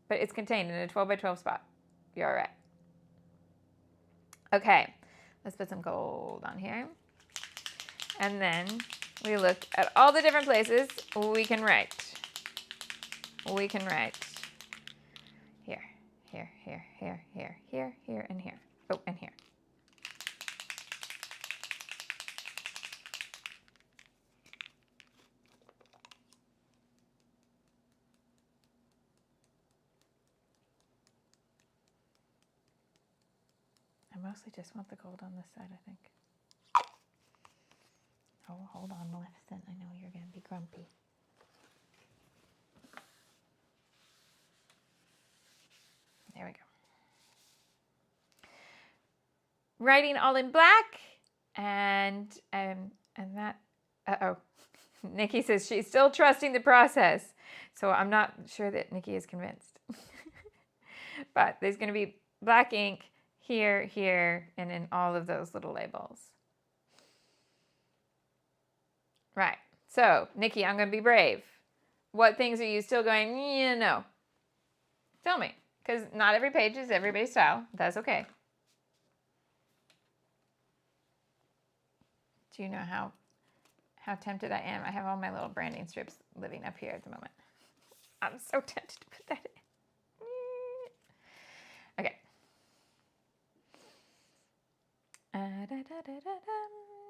but it's contained in a 12 by 12 spot. You're all right. Okay, let's put some gold on here. And then we look at all the different places we can write. We can write here, here, here, here, here, here, here, and here. Oh, and here. I mostly just want the gold on this side, I think. Oh, hold on, Maleficent. I know you're going to be grumpy. There we go. Writing all in black, and that. Uh-oh. Nikki says she's still trusting the process, so I'm not sure that Nikki is convinced. But there's going to be black ink here, here, and in all of those little labels. Right. So, Nikki, I'm going to be brave. What things are you still going, yeah, no? Tell me. Because not every page is everybody's style. That's okay. Do you know how tempted I am? I have all my little branding strips living up here at the moment. I'm so tempted to put that in. Okay.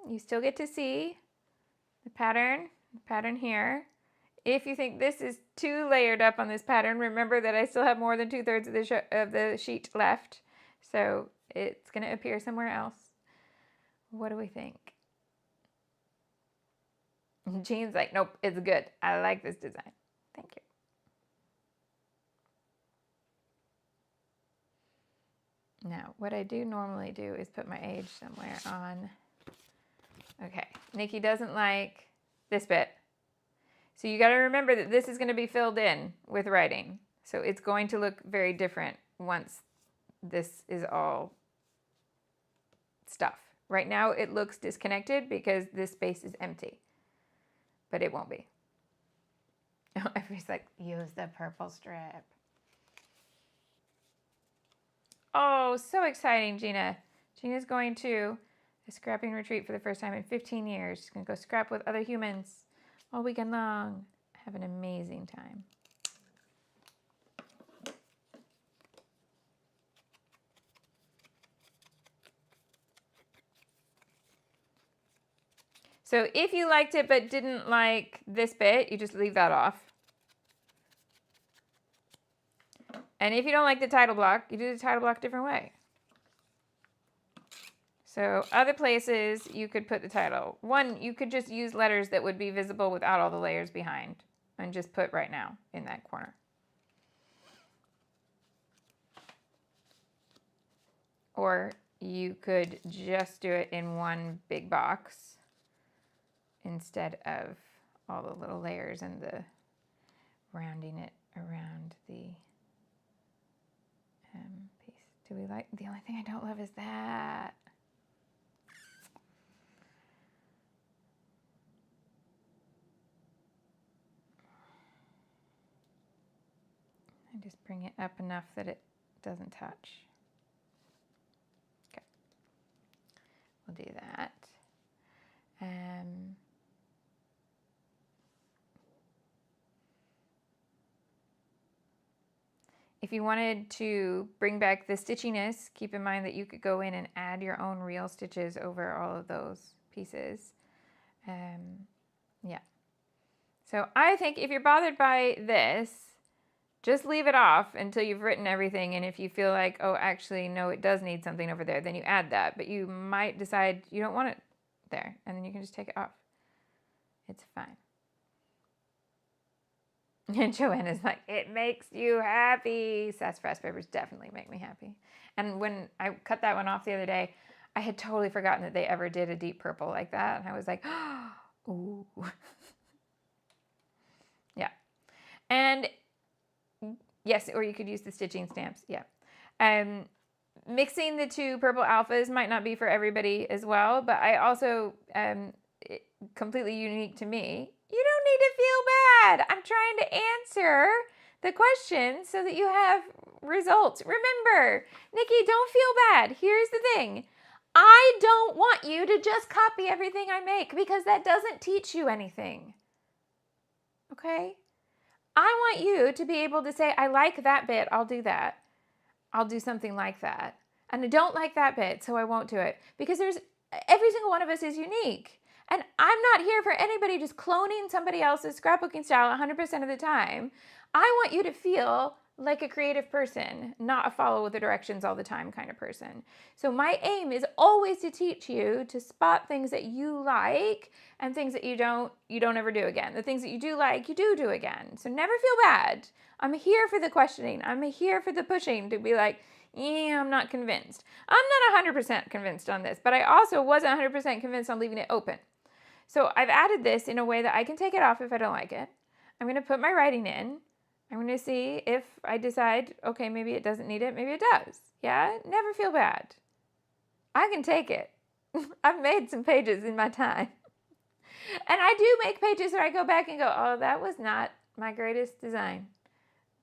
You still get to see the pattern here. If you think this is too layered up on this pattern, remember that I still have more than 2/3 of the sheet left. So it's going to appear somewhere else. What do we think? Jean's like, nope, it's good. I like this design. Thank you. Now, what I do normally do is put my age somewhere on. Okay, Nikki doesn't like this bit. So you got to remember that this is going to be filled in with writing. So it's going to look very different once this is all stuff. Right now it looks disconnected because this space is empty. But it won't be. Everybody's like, use the purple strip. Oh, so exciting, Gina. Gina's going to a scrapping retreat for the first time in 15 years. She's going to go scrap with other humans all weekend long. Have an amazing time. So if you liked it but didn't like this bit, you just leave that off. And if you don't like the title block, you do the title block a different way. So other places you could put the title. One, you could just use letters that would be visible without all the layers behind and just put right now in that corner. Or you could just do it in one big box instead of all the little layers and the rounding it around the piece. Do we like, the only thing I don't love is that. I just bring it up enough that it doesn't touch. Okay, we'll do that. If you wanted to bring back the stitchiness, keep in mind that you could go in and add your own real stitches over all of those pieces. Yeah. So I think if you're bothered by this, just leave it off until you've written everything. And if you feel like, oh, actually, no, it does need something over there, then you add that. But you might decide you don't want it there, and then you can just take it off. It's fine. And Joanna's like, it makes you happy. Sassafras papers definitely make me happy. And when I cut that one off the other day, I had totally forgotten that they ever did a deep purple like that. And I was like, ooh. Yeah. And yes, or you could use the stitching stamps. Yeah. Mixing the two purple alphas might not be for everybody as well, but I also, completely unique to me, you don't need to feel bad. I'm trying to answer the question so that you have results. Remember, Nikki, don't feel bad. Here's the thing. I don't want you to just copy everything I make because that doesn't teach you anything. Okay? I want you to be able to say, I like that bit, I'll do that. I'll do something like that. And I don't like that bit, so I won't do it. Because every single one of us is unique. And I'm not here for anybody just cloning somebody else's scrapbooking style 100% of the time. I want you to feel like a creative person, not a follow the directions all the time kind of person. So my aim is always to teach you to spot things that you like and things that you don't ever do again. The things that you do like, you do again. So never feel bad. I'm here for the questioning. I'm here for the pushing to be like, yeah, I'm not convinced. I'm not 100% convinced on this, but I also wasn't 100% convinced on leaving it open. So I've added this in a way that I can take it off if I don't like it. I'm going to put my writing in. I'm going to see if I decide, okay, maybe it doesn't need it, maybe it does. Yeah, never feel bad. I can take it. I've made some pages in my time. And I do make pages where I go back and go, oh, that was not my greatest design.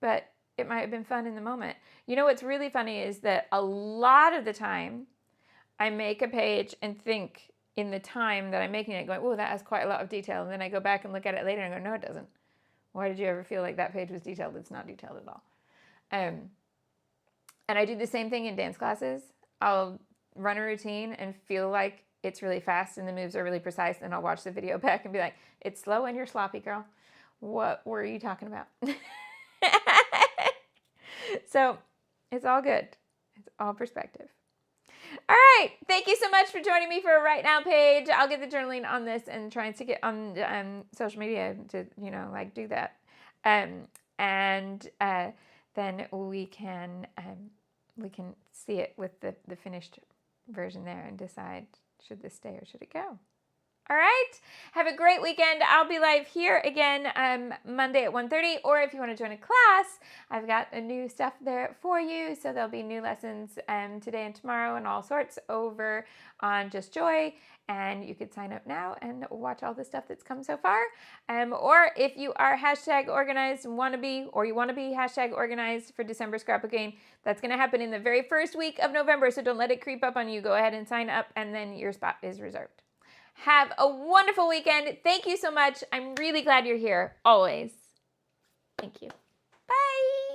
But it might have been fun in the moment. You know what's really funny is that a lot of the time I make a page and think in the time that I'm making it going, oh, that has quite a lot of detail. And then I go back and look at it later and go, no, it doesn't. Why did you ever feel like that page was detailed? It's not detailed at all. And I do the same thing in dance classes. I'll run a routine and feel like it's really fast and the moves are really precise. And I'll watch the video back and be like, it's slow and you're sloppy, girl. What were you talking about? So it's all good. It's all perspective. All right. Thank you so much for joining me for a Right Now page. I'll get the journaling on this and try and stick it on social media to, do that. Then we can see it with the finished version there and decide, should this stay or should it go? All right. Have a great weekend. I'll be live here again Monday at 1:30. Or if you want to join a class, I've got a new stuff there for you. So there'll be new lessons today and tomorrow and all sorts over on Just Joy. And you could sign up now and watch all the stuff that's come so far. Or if you are #organized and want to be, or you want to be #organized for December scrapbooking, that's going to happen in the very first week of November. So don't let it creep up on you. Go ahead and sign up and then your spot is reserved. Have a wonderful weekend. Thank you so much. I'm really glad you're here, always. Thank you. Bye.